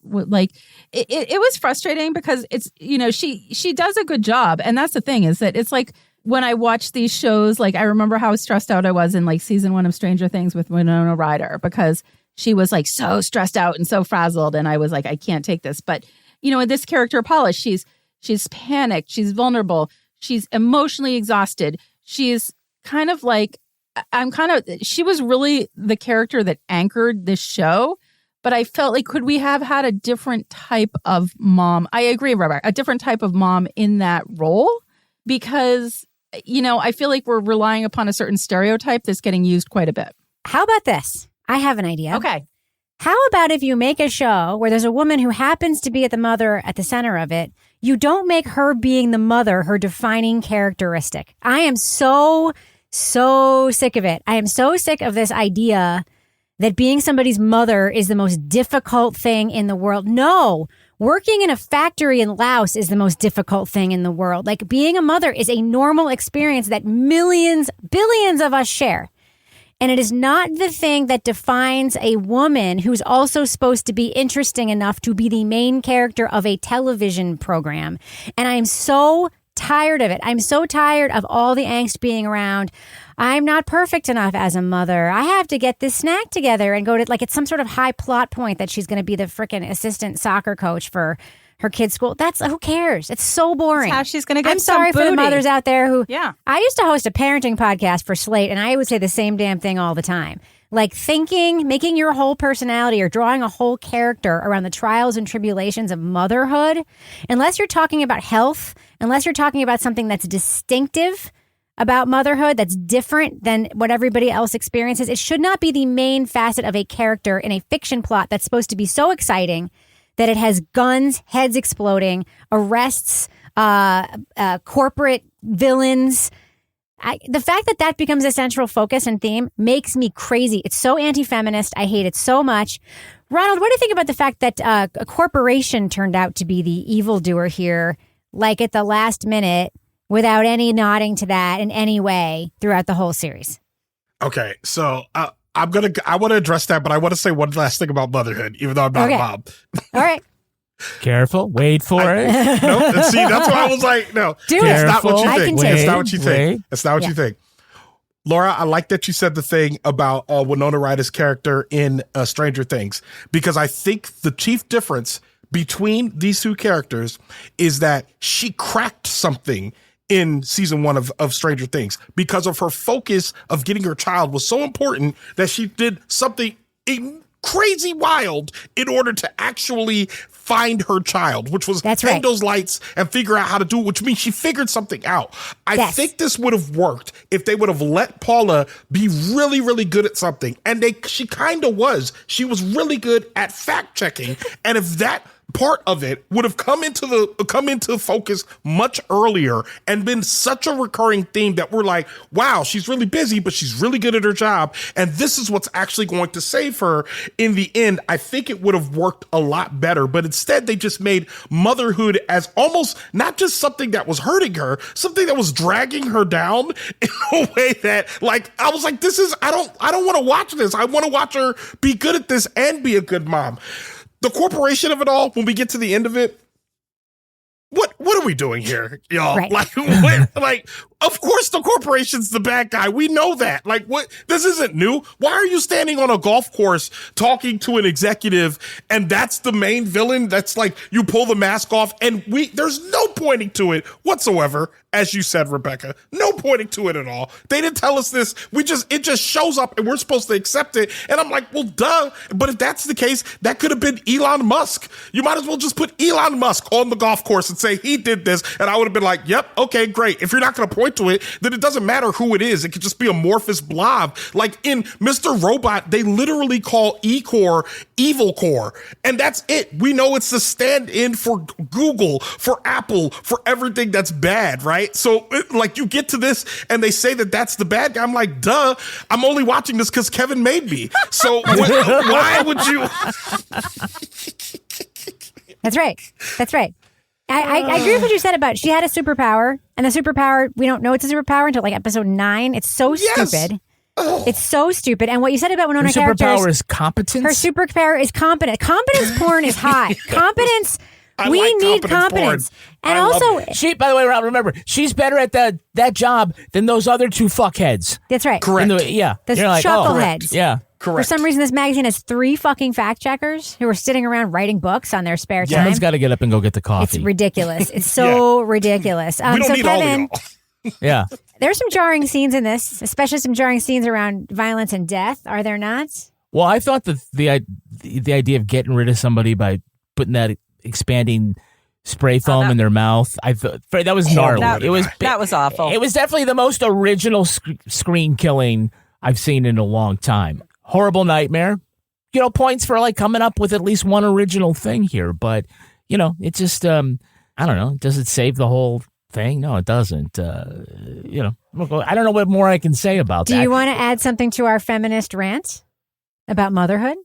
Like, it was frustrating because it's, she does a good job. And that's the thing is that it's like when I watch these shows, like I remember how stressed out I was in like season 1 of Stranger Things with Winona Ryder because she was like so stressed out and so frazzled. And I was like, I can't take this. But, this character, Paula, she's panicked. She's vulnerable. She's emotionally exhausted. She's kind of like, she was really the character that anchored this show, but I felt like, could we have had a different type of mom? I agree, Robert, a different type of mom in that role, because, I feel like we're relying upon a certain stereotype that's getting used quite a bit. How about this? I have an idea. Okay. How about if you make a show where there's a woman who happens to be the mother at the center of it, you don't make her being the mother her defining characteristic. I am so sick of it. I am so sick of this idea that being somebody's mother is the most difficult thing in the world. No, working in a factory in Laos is the most difficult thing in the world. Like, being a mother is a normal experience that billions of us share. And it is not the thing that defines a woman who's also supposed to be interesting enough to be the main character of a television program. And I am so tired of it. I'm so tired of all the angst being around. I'm not perfect enough as a mother. I have to get this snack together and go to, like, it's some sort of high plot point that she's going to be the freaking assistant soccer coach for her kid's school. Who cares? It's so boring. That's how she's going to get I'm sorry for the mothers out there who, I used to host a parenting podcast for Slate, and I would say the same damn thing all the time. Like, making your whole personality or drawing a whole character around the trials and tribulations of motherhood, unless you're talking about health, unless you're talking about something that's distinctive about motherhood, that's different than what everybody else experiences, it should not be the main facet of a character in a fiction plot that's supposed to be so exciting that it has guns, heads exploding, arrests, corporate villains. The fact that becomes a central focus and theme makes me crazy. It's so anti-feminist. I hate it so much. Ronald, what do you think about the fact that a corporation turned out to be the evildoer here, like at the last minute, without any nodding to that in any way throughout the whole series? Okay, so I want to address that, but I want to say one last thing about motherhood, even though I'm not a mom. All right. Careful. Wait for it. No, see, that's why I was like, no. It's not what you think. It's not what you think. Wait. It's not what you think. Laura, I like that you said the thing about Winona Ryder's character in Stranger Things, because I think the chief difference between these two characters is that she cracked something in season 1 of Stranger Things, because of her focus of getting her child was so important that she did something crazy wild in order to actually find her child, which was hang those lights and figure out how to do it, which means she figured something out. I think this would have worked if they would have let Paula be really, really good at something. And she kind of was. She was really good at fact checking. And if that part of it would have come into focus much earlier and been such a recurring theme that we're like, wow, she's really busy, but she's really good at her job, and this is what's actually going to save her in the end, I think it would have worked a lot better. But instead, they just made motherhood as almost not just something that was hurting her, something that was dragging her down in a way that, like, I was like, I don't want to watch this. I want to watch her be good at this and be a good mom. The corporation of it all, when we get to the end of it, what are we doing here, y'all? Right. Like, of course the corporation's the bad guy. We know that. Like, what? This isn't new. Why are you standing on a golf course talking to an executive and that's the main villain? That's like, you pull the mask off and there's no pointing to it whatsoever. As you said, Rebecca, no pointing to it at all. They didn't tell us this. It just shows up and we're supposed to accept it. And I'm like, well, duh. But if that's the case, that could have been Elon Musk. You might as well just put Elon Musk on the golf course and say, he he did this. And I would have been like, yep, okay, great. If you're not going to point to it, then it doesn't matter who it is. It could just be amorphous blob. Like in Mr. Robot, they literally call E-Core Evil Core. And that's it. We know it's the stand-in for Google, for Apple, for everything that's bad, right? So like you get to this and they say that that's the bad guy. I'm like, duh, I'm only watching this because Kevin made me. So why would you? That's right. That's right. I agree with what you said about she had a superpower, and the superpower, we don't know it's a superpower until like episode 9. It's so stupid. It's so stupid. And what you said about Winona Her superpower is competence? Her superpower is competence. Competence porn is hot. Competence. We need competence. And also, she, by the way, Rob, remember, she's better at that job than those other two fuckheads. That's right. Correct. The chuckleheads. Yeah. Correct. For some reason, this magazine has 3 fucking fact checkers who are sitting around writing books on their spare time. Someone's got to get up and go get the coffee. It's ridiculous. It's so ridiculous. We don't so need Kevin, all of y'all. Yeah. There's some jarring scenes in this, especially some jarring scenes around violence and death. Are there not? Well, I thought that the idea of getting rid of somebody by putting that expanding spray foam in their mouth, I thought that was gnarly. That was awful. It was definitely the most original screen killing I've seen in a long time. Horrible nightmare. Points for like coming up with at least one original thing here, but it just I don't know. Does it save the whole thing? No, it doesn't. I don't know what more I can say about that. Do you want to add something to our feminist rant about motherhood?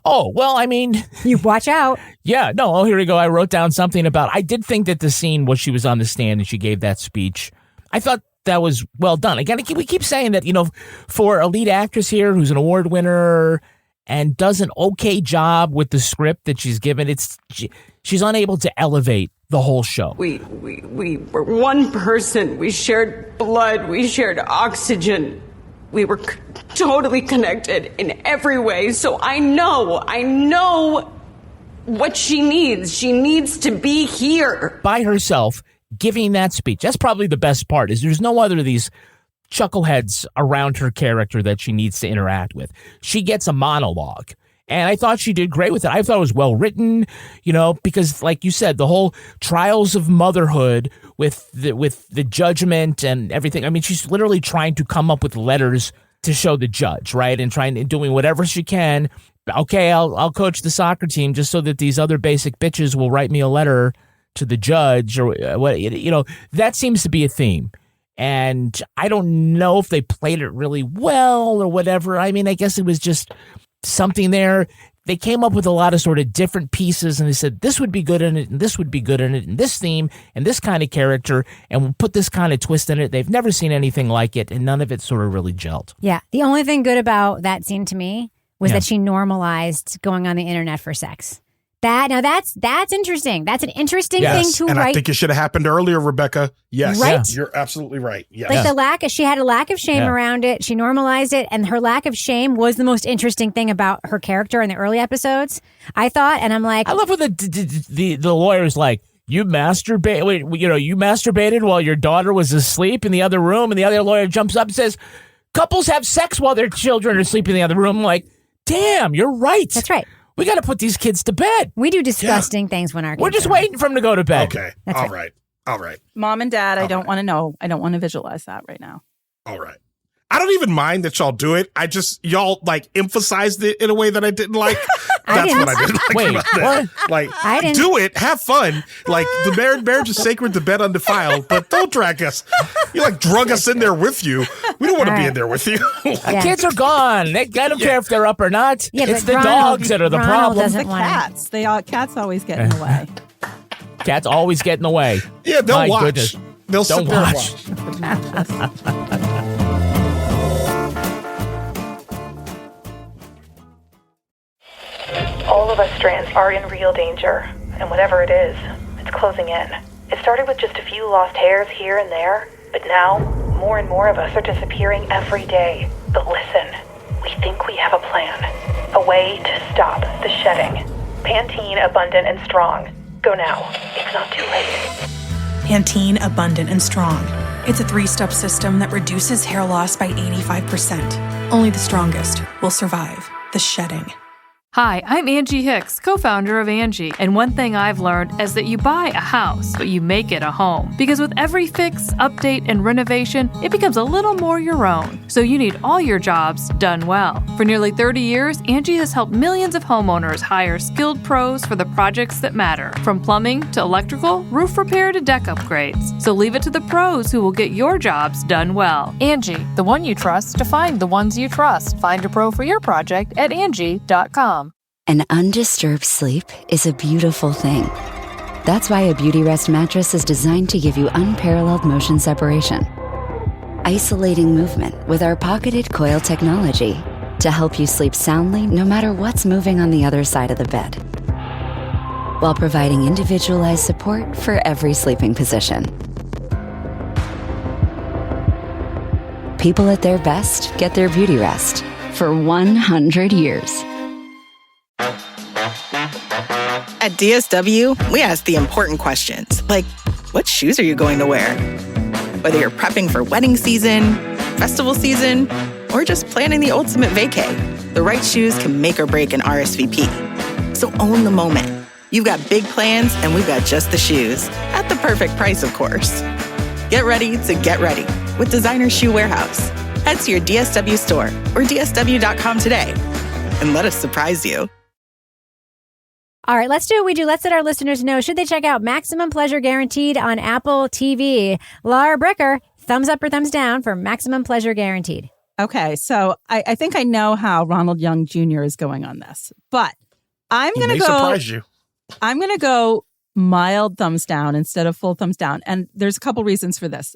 Oh, well, I mean... You watch out. Yeah, no, here we go. I wrote down something about... I did think that the scene where she was on the stand and she gave that speech, I thought that was well done. Again, we keep saying that, for a lead actress here who's an award winner and does an okay job with the script that she's given, she's unable to elevate the whole show. We were one person. We shared blood. We shared oxygen. We were totally connected in every way. So I know what she needs. She needs to be here. By herself, giving that speech. That's probably the best part, is there's no other of these chuckleheads around her character that she needs to interact with. She gets a monologue. And I thought she did great with it. I thought it was well written, because like you said, the whole trials of motherhood with the judgment and everything. I mean, she's literally trying to come up with letters to show the judge, right? And doing whatever she can. Okay, I'll coach the soccer team just so that these other basic bitches will write me a letter to the judge, or what, that seems to be a theme. And I don't know if they played it really well or whatever. I mean, I guess it was just something there. They came up with a lot of sort of different pieces, and they said this would be good in it, and this would be good in it, and this theme, and this kind of character, and we'll put this kind of twist in it. They've never seen anything like it, and none of it sort of really gelled. Yeah. The only thing good about that scene to me was that she normalized going on the internet for sex. That's interesting. That's an interesting thing to and write. I think it should have happened earlier, Rebecca. Yes, right? You're absolutely right. Yes. Like she had a lack of shame around it. She normalized it, and her lack of shame was the most interesting thing about her character in the early episodes, I thought. And I'm like, I love when the lawyer's like, you masturbated while your daughter was asleep in the other room, and the other lawyer jumps up and says, couples have sex while their children are asleep in the other room. I'm like, damn, you're right. That's right. We got to put these kids to bed. We do disgusting things when our kids We're just waiting for them to go to bed. Okay. That's All right. Mom and Dad, I don't want to know. I don't want to visualize that right now. All right. I don't even mind that y'all do it. Y'all like emphasized it in a way that I didn't like. That's what I didn't like. Wait, about that. Like, do it, have fun. Like, the marriage is sacred, the bed undefiled, but don't drag us. You like drug us in there with you. We don't want to be in there with you. Kids are gone. I don't care if they're up or not. Yeah, it's the dogs that are the problem. The cats. Cats always get in the way. Cats always get in the way. Yeah, they'll My watch. goodness. They'll Don't sit there and watch. All of us strands are in real danger, and whatever it is, it's closing in. It started with just a few lost hairs here and there, but now, more and more of us are disappearing every day. But listen, we think we have a plan. A way to stop the shedding. Pantene Abundant and Strong. Go now. It's not too late. Pantene Abundant and Strong. It's a 3-step system that reduces hair loss by 85%. Only the strongest will survive the shedding. Hi, I'm Angie Hicks, co-founder of Angie, and one thing I've learned is that you buy a house, but you make it a home. Because with every fix, update, and renovation, it becomes a little more your own. So you need all your jobs done well. For nearly 30 years, Angie has helped millions of homeowners hire skilled pros for the projects that matter. From plumbing to electrical, roof repair to deck upgrades. So leave it to the pros who will get your jobs done well. Angie, the one you trust to find the ones you trust. Find a pro for your project at Angie.com. An undisturbed sleep is a beautiful thing. That's why a Beauty Rest mattress is designed to give you unparalleled motion separation, isolating movement with our pocketed coil technology to help you sleep soundly no matter what's moving on the other side of the bed, while providing individualized support for every sleeping position. People at their best get their Beauty Rest for 100 years. At DSW, we ask the important questions, like, what shoes are you going to wear? Whether you're prepping for wedding season, festival season, or just planning the ultimate vacay, the right shoes can make or break an RSVP. So own the moment. You've got big plans, and we've got just the shoes, at the perfect price, of course. Get ready to get ready with Designer Shoe Warehouse. Head to your DSW store or DSW.com today, and let us surprise you. All right, let's do what we do. Let's let our listeners know, should they check out Maximum Pleasure Guaranteed on Apple TV? Laura Bricker, thumbs up or thumbs down for Maximum Pleasure Guaranteed. Okay, so I think I know how Ronald Young Jr. is going on this, but I'm going to go. Surprise you. I'm going to go mild thumbs down instead of full thumbs down, and there's a couple reasons for this.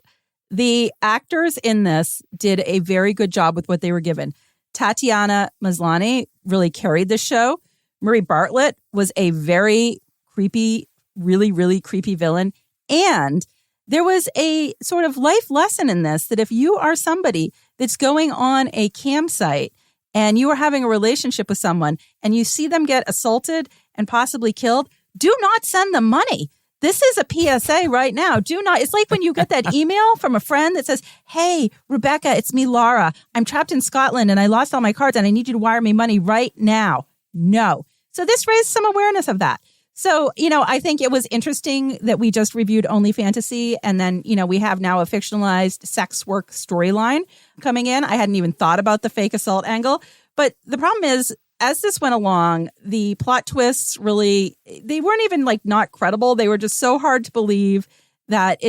The actors in this did a very good job with what they were given. Tatiana Maslany really carried the show. Marie Bartlett was a very creepy, really, really creepy villain. And there was a sort of life lesson in this, that if you are somebody that's going on a campsite and you are having a relationship with someone and you see them get assaulted and possibly killed, do not send them money. This is a PSA right now. Do not. It's like when you get that email from a friend that says, hey, Rebecca, it's me, Laura. I'm trapped in Scotland and I lost all my cards and I need you to wire me money right now. No. So this raised some awareness of that. So, I think it was interesting that we just reviewed Only Fantasy. And then, we have now a fictionalized sex work storyline coming in. I hadn't even thought about the fake assault angle. But the problem is, as this went along, the plot twists really, they weren't even not credible. They were just so hard to believe that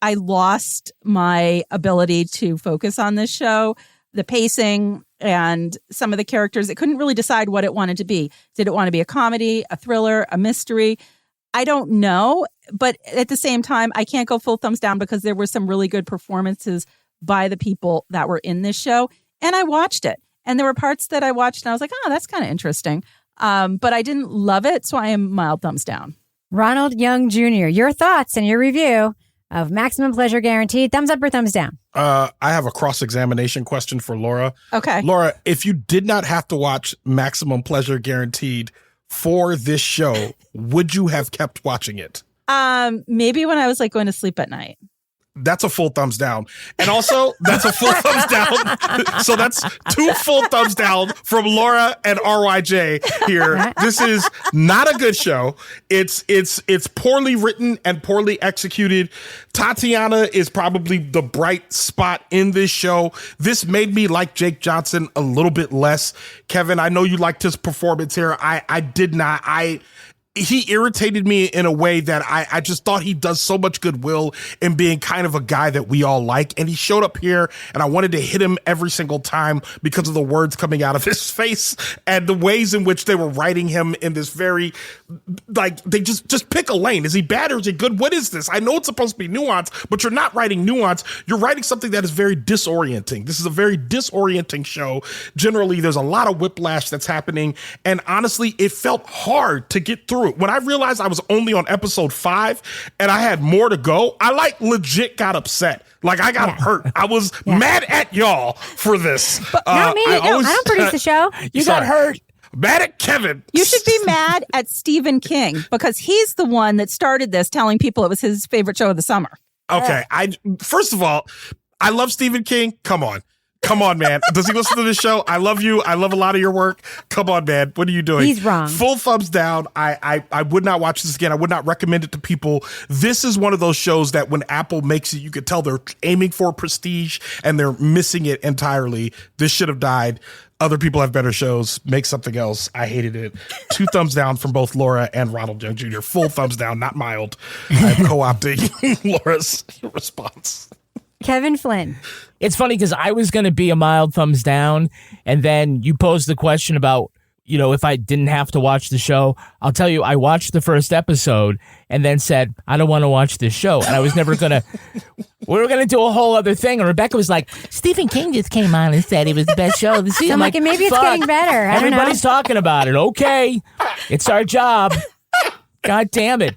I lost my ability to focus on this show. The pacing and some of the characters, it couldn't really decide what it wanted to be. Did it want to be a comedy, a thriller, a mystery? I don't know. But at the same time, I can't go full thumbs down because there were some really good performances by the people that were in this show. And I watched it. And there were parts that I watched and I was like, oh, that's kind of interesting. But I didn't love it. So I am mild thumbs down. Ronald Young Jr., your thoughts and your review of Maximum Pleasure Guaranteed. Thumbs up or thumbs down? I have a cross-examination question for Laura. Okay. Laura, if you did not have to watch Maximum Pleasure Guaranteed for this show, would you have kept watching it? Maybe when I was going to sleep at night. That's a full thumbs down. And also, that's a full thumbs down. So that's 2 full thumbs down from Laura and RYJ here. This is not a good show. It's poorly written and poorly executed. Tatiana is probably the bright spot in this show. This made me like Jake Johnson a little bit less. Kevin, I know you liked his performance here. I did not. He irritated me in a way that I just thought he does so much goodwill in being kind of a guy that we all like. And he showed up here and I wanted to hit him every single time because of the words coming out of his face and the ways in which they were writing him in this very, they just pick a lane. Is he bad or is he good? What is this? I know it's supposed to be nuance, but you're not writing nuance. You're writing something that is very disorienting. This is a very disorienting show. Generally, there's a lot of whiplash that's happening. And honestly, it felt hard to get through. When I realized I was only on episode 5 and I had more to go, I legit got upset. I got hurt. I was mad at y'all for this. But not me. I don't produce the show. You got hurt. Mad at Kevin. You should be mad at Stephen King because he's the one that started this, telling people it was his favorite show of the summer. Okay. First of all, I love Stephen King. Come on. Come on, man. Does he listen to this show? I love you. I love a lot of your work. Come on, man. What are you doing? He's wrong. Full thumbs down. I would not watch this again. I would not recommend it to people. This is one of those shows that when Apple makes it, you could tell they're aiming for prestige and they're missing it entirely. This should have died. Other people have better shows. Make something else. I hated it. 2 thumbs down from both Laura and Ronald Young Jr. Full thumbs down, not mild. I'm co-opting Laura's response. Kevin Flynn. It's funny because I was going to be a mild thumbs down, and then you posed the question about, if I didn't have to watch the show. I'll tell you, I watched the first episode and then said, I don't want to watch this show. And I was never going to, we were going to do a whole other thing. And Rebecca was like, Stephen King just came on and said it was the best show of the season. I'm like, maybe it's fuck. getting better. Everybody's talking about it. Okay. It's our job. God damn it.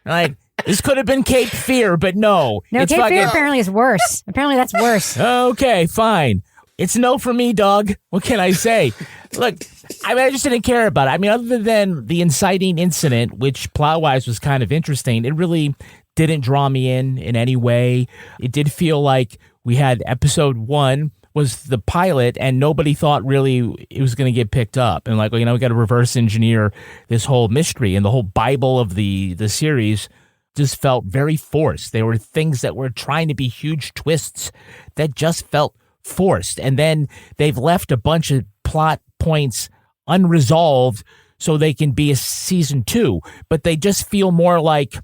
Like, this could have been Cape Fear, but no. No, Cape Fear apparently is worse. Apparently that's worse. Okay, fine. It's no for me, dog. What can I say? Look, I just didn't care about it. I mean, other than the inciting incident, which plot-wise was kind of interesting, it really didn't draw me in any way. It did feel like we had episode 1 was the pilot, and nobody thought really it was going to get picked up. And we got to reverse engineer this whole mystery, and the whole Bible of the series just felt very forced. There were things that were trying to be huge twists that just felt forced. And then they've left a bunch of plot points unresolved so they can be a season 2, but they just feel more like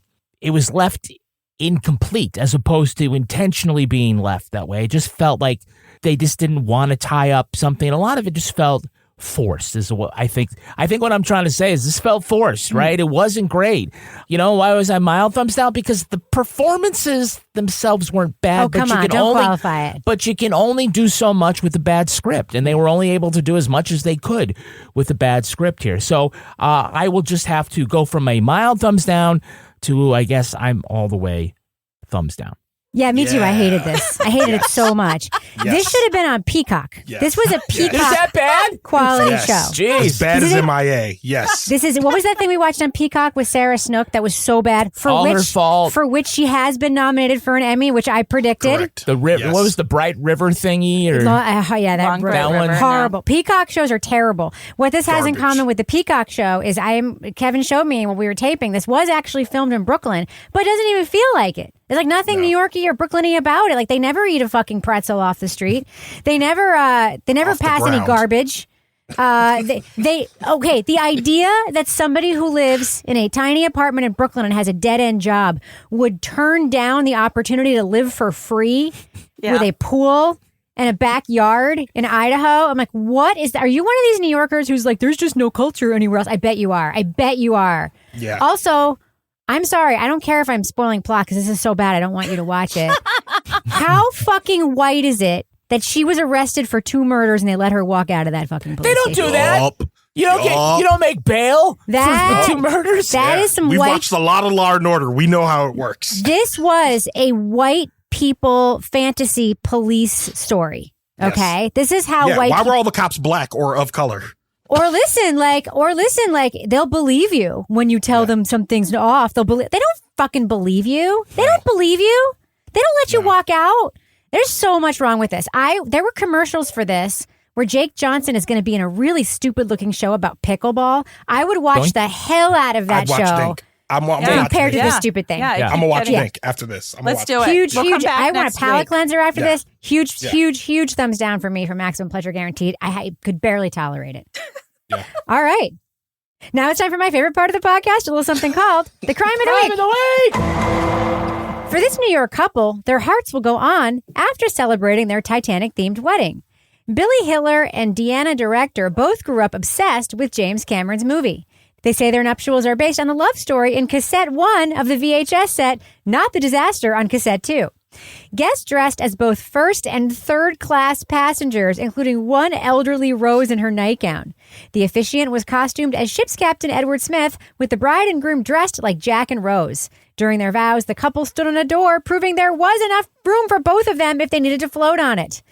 it was left incomplete as opposed to intentionally being left that way. It just felt like they just didn't want to tie up something. A lot of it just felt forced is what I think. I think what I'm trying to say is this felt forced, right? It wasn't great. Why was I mild thumbs down? Because the performances themselves weren't bad. Oh, come on, don't qualify it. But you can only do so much with a bad script, and they were only able to do as much as they could with a bad script here. So I will just have to go from a mild thumbs down to, I guess, I'm all the way thumbs down. Yeah, me too. I hated this. I hated it so much. Yes. This should have been on Peacock. Yes. This was a Peacock Is that bad? quality Yes. show. Jeez. As bad as MIA. Yes. This is what was that thing we watched on Peacock with Sarah Snook that was so bad All her fault. for which she has been nominated for an Emmy, which I predicted. Correct. The river. What was the Bright River thingy? Or Yeah, that one. horrible. Peacock shows are terrible. What this has in Garbage. common with the Peacock show is Kevin showed me when we were taping. This was actually filmed in Brooklyn, but it doesn't even feel like it. There's like nothing New Yorky or Brooklyny about it. Like they never eat a fucking pretzel off the street. They never pass any garbage. The idea that somebody who lives in a tiny apartment in Brooklyn and has a dead end job would turn down the opportunity to live for free with a pool and a backyard in Idaho. I'm like, what is that? Are you one of these New Yorkers who's like, there's just no culture anywhere else? I bet you are. Yeah. Also, I'm sorry. I don't care if I'm spoiling plot because this is so bad. I don't want you to watch it. How fucking white is it that she was arrested for 2 murders and they let her walk out of that fucking police They don't station? do that. You don't make bail for 2 murders. That is some We've white. watched a lot of Law and Order. We know how it works. This was a white people fantasy police story. Okay, Yes. this is how white. Why were all the cops black or of color? Or listen, they'll believe you when you tell them something's off. They don't fucking believe you. They don't believe you. They don't let you walk out. There's so much wrong with this. There were commercials for this where Jake Johnson is going to be in a really stupid looking show about pickleball. I would watch the hell out of that I'd watch show. Dink. I'm compared to this stupid thing. I'm going to watch Dink after this. Let's do it. Huge. I I want a palate cleanser after this. Huge, Yeah. huge thumbs down for me for Maximum Pleasure Guaranteed. I could barely tolerate it. All right. Now it's time for my favorite part of the podcast, a little something called The Crime of the Week. For this New York couple, their hearts will go on after celebrating their Titanic-themed wedding. Billy Hiller and Deanna Director both grew up obsessed with James Cameron's movie. They say their nuptials are based on the love story in cassette 1 of the VHS set, not the disaster on cassette 2. Guests dressed as both first and third class passengers, including one elderly Rose in her nightgown. The officiant was costumed as ship's captain Edward Smith, with the bride and groom dressed like Jack and Rose. During their vows, the couple stood on a door, proving there was enough room for both of them if they needed to float on it.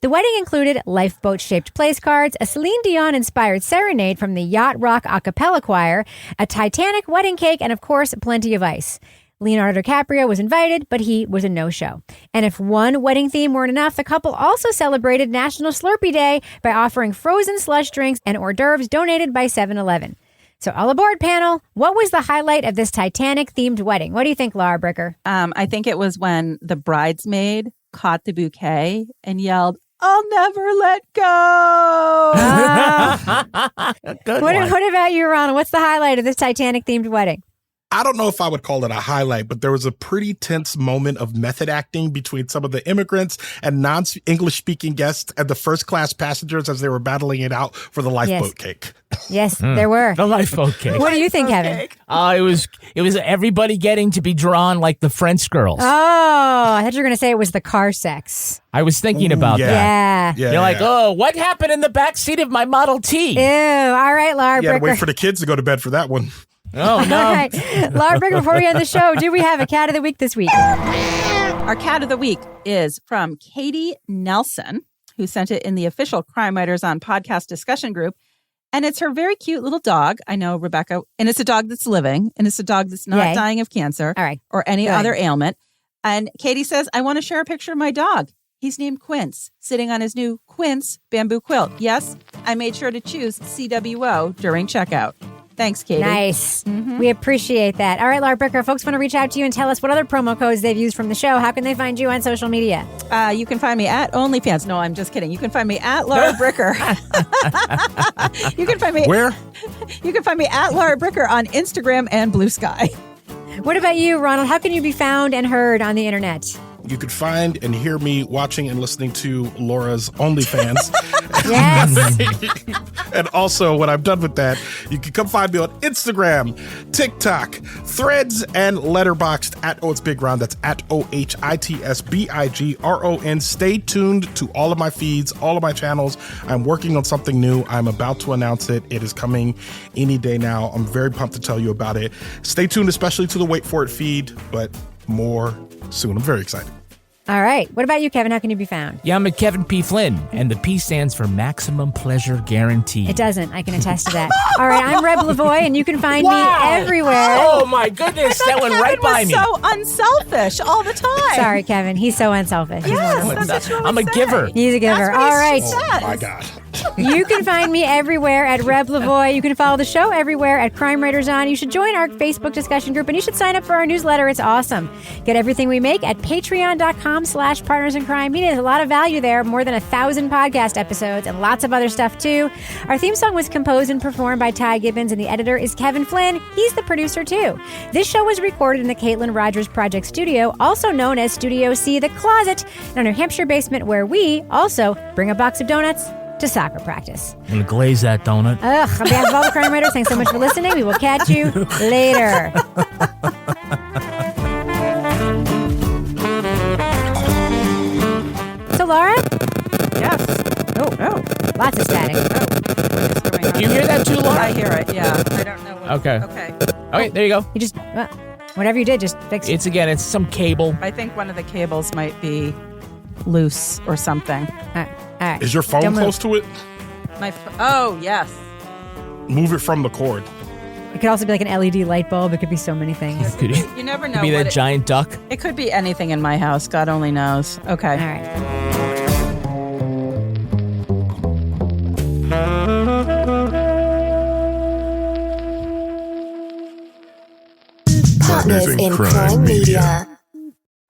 The wedding included lifeboat-shaped place cards, a Celine Dion-inspired serenade from the Yacht Rock a cappella choir, a Titanic wedding cake, and, of course, plenty of ice. Leonardo DiCaprio was invited, but he was a no-show. And if one wedding theme weren't enough, the couple also celebrated National Slurpee Day by offering frozen slush drinks and hors d'oeuvres donated by 7-Eleven. So all aboard, panel. What was the highlight of this Titanic-themed wedding? What do you think, Laura Bricker? I think it was when the bridesmaid caught the bouquet and yelled, "I'll never let go." What about you, Ronald? What's the highlight of this Titanic-themed wedding? I don't know if I would call it a highlight, but there was a pretty tense moment of method acting between some of the immigrants and non-English speaking guests and the first class passengers as they were battling it out for the lifeboat cake. Yes, there were. The lifeboat cake. What do you think, Kevin? It was everybody getting to be drawn like the French girls. Oh, I thought you were going to say it was the car sex. I was thinking about that. Yeah. You're like, oh, what happened in the back seat of my Model T? Ew. All right, Laura You had to Bricker. wait for the kids to go to bed for that one. Oh, no. All right. Laura Bricker, before we end the show, do we have a cat of the week this week? Our cat of the week is from Katie Nelson, who sent it in the official Crime Writers on podcast discussion group. And it's her very cute little dog. I know, Rebecca. And it's a dog that's living. And it's a dog that's not dying of cancer or any other ailment. And Katie says, I want to share a picture of my dog. He's named Quince, sitting on his new Quince bamboo quilt. Yes, I made sure to choose CWO during checkout. Thanks, Katie. Nice. We appreciate that. All right, Laura Bricker, folks want to reach out to you and tell us what other promo codes they've used from the show. How can they find you on social media? You can find me at OnlyFans. No, I'm just kidding. You can find me at Laura Bricker. You can find me where? You can find me at Laura Bricker on Instagram and Blue Sky. What about you, Ronald? How can you be found and heard on the internet? You could find and hear me watching and listening to Laura's OnlyFans. Yes. And also, when I'm done with that, you can come find me on Instagram, TikTok, Threads, and Letterboxd at Oh It's Big Ron. That's at OHITSBIGRON. Stay tuned to all of my feeds, all of my channels. I'm working on something new. I'm about to announce it. It is coming any day now. I'm very pumped to tell you about it. Stay tuned, especially to the Wait For It feed, but more soon. I'm very excited. All right. What about you, Kevin? How can you be found? Yeah, I'm at Kevin P. Flynn, and the P stands for Maximum Pleasure Guarantee. It doesn't. I can attest to that. All right. I'm Reb Lavoie, and you can find me everywhere. Oh, my goodness. That went right by me. So unselfish all the time. Sorry, Kevin. He's so unselfish. Yes, that's what I'm a giver. He's a giver. All right. Oh, my God. You can find me everywhere at Reb Lavoie. You can follow the show everywhere at Crime Writers On. You should join our Facebook discussion group, and you should sign up for our newsletter. It's awesome. Get everything we make at patreon.com/partnersincrime. There's a lot of value there, more than 1,000 podcast episodes, and lots of other stuff, too. Our theme song was composed and performed by Ty Gibbons, and the editor is Kevin Flynn. He's the producer, too. This show was recorded in the Caitlin Rogers Project Studio, also known as Studio C, The Closet, in our New Hampshire basement, where we also bring a box of donuts to soccer practice. I'm going to glaze that donut. Ugh, on behalf of all the crime writers, thanks so much for listening. We will catch you later. So, Laura? Yes. Oh, lots of static. Do you hear that too, Laura? I hear it, yeah. I don't know what. Okay. Okay, there you go. You just, whatever you did, just fix it. It's some cable. I think one of the cables might be loose or something. All right. Is your phone close to it? Oh, yes. Move it from the cord. It could also be like an LED light bulb. It could be so many things. You never know. Could be that giant duck. It could be anything in my house. God only knows. Okay. All right. Partners in Crime Media.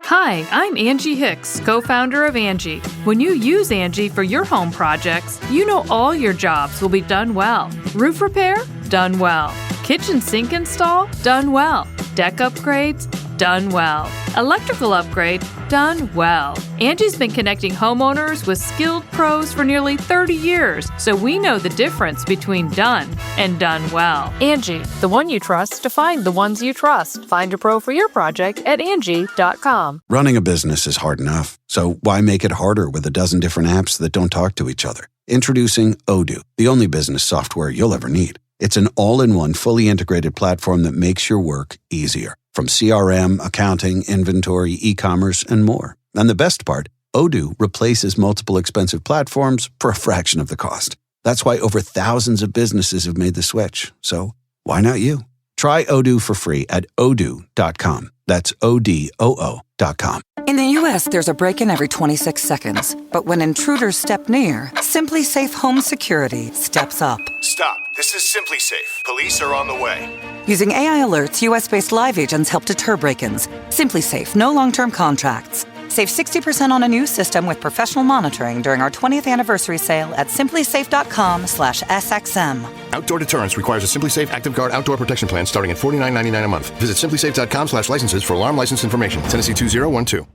Hi, I'm Angie Hicks, co-founder of Angie. When you use Angie for your home projects, you know all your jobs will be done well. Roof repair? Done well. Kitchen sink install? Done well. Deck upgrades? Done well. Electrical upgrade? Done well. Angie's been connecting homeowners with skilled pros for nearly 30 years, so we know the difference between done and done well. Angie, the one you trust to find the ones you trust. Find a pro for your project at Angie.com. Running a business is hard enough, so why make it harder with a dozen different apps that don't talk to each other? Introducing Odoo, the only business software you'll ever need. It's an all-in-one, fully integrated platform that makes your work easier. From CRM, accounting, inventory, e-commerce, and more. And the best part, Odoo replaces multiple expensive platforms for a fraction of the cost. That's why over thousands of businesses have made the switch. So why not you? Try Odoo for free at odoo.com. That's ODOO.com. In the U.S., there's a break-in every 26 seconds. But when intruders step near, Simply Safe Home Security steps up. Stop. This is Simply Safe. Police are on the way. Using AI alerts, U.S.-based live agents help deter break-ins. Simply Safe, no long-term contracts. Save 60% on a new system with professional monitoring during our 20th anniversary sale at simplysafe.com/SXM. Outdoor deterrence requires a Simply Safe Active Guard outdoor protection plan starting at $49.99 a month. Visit simplysafe.com/licenses for alarm license information. Tennessee 2012.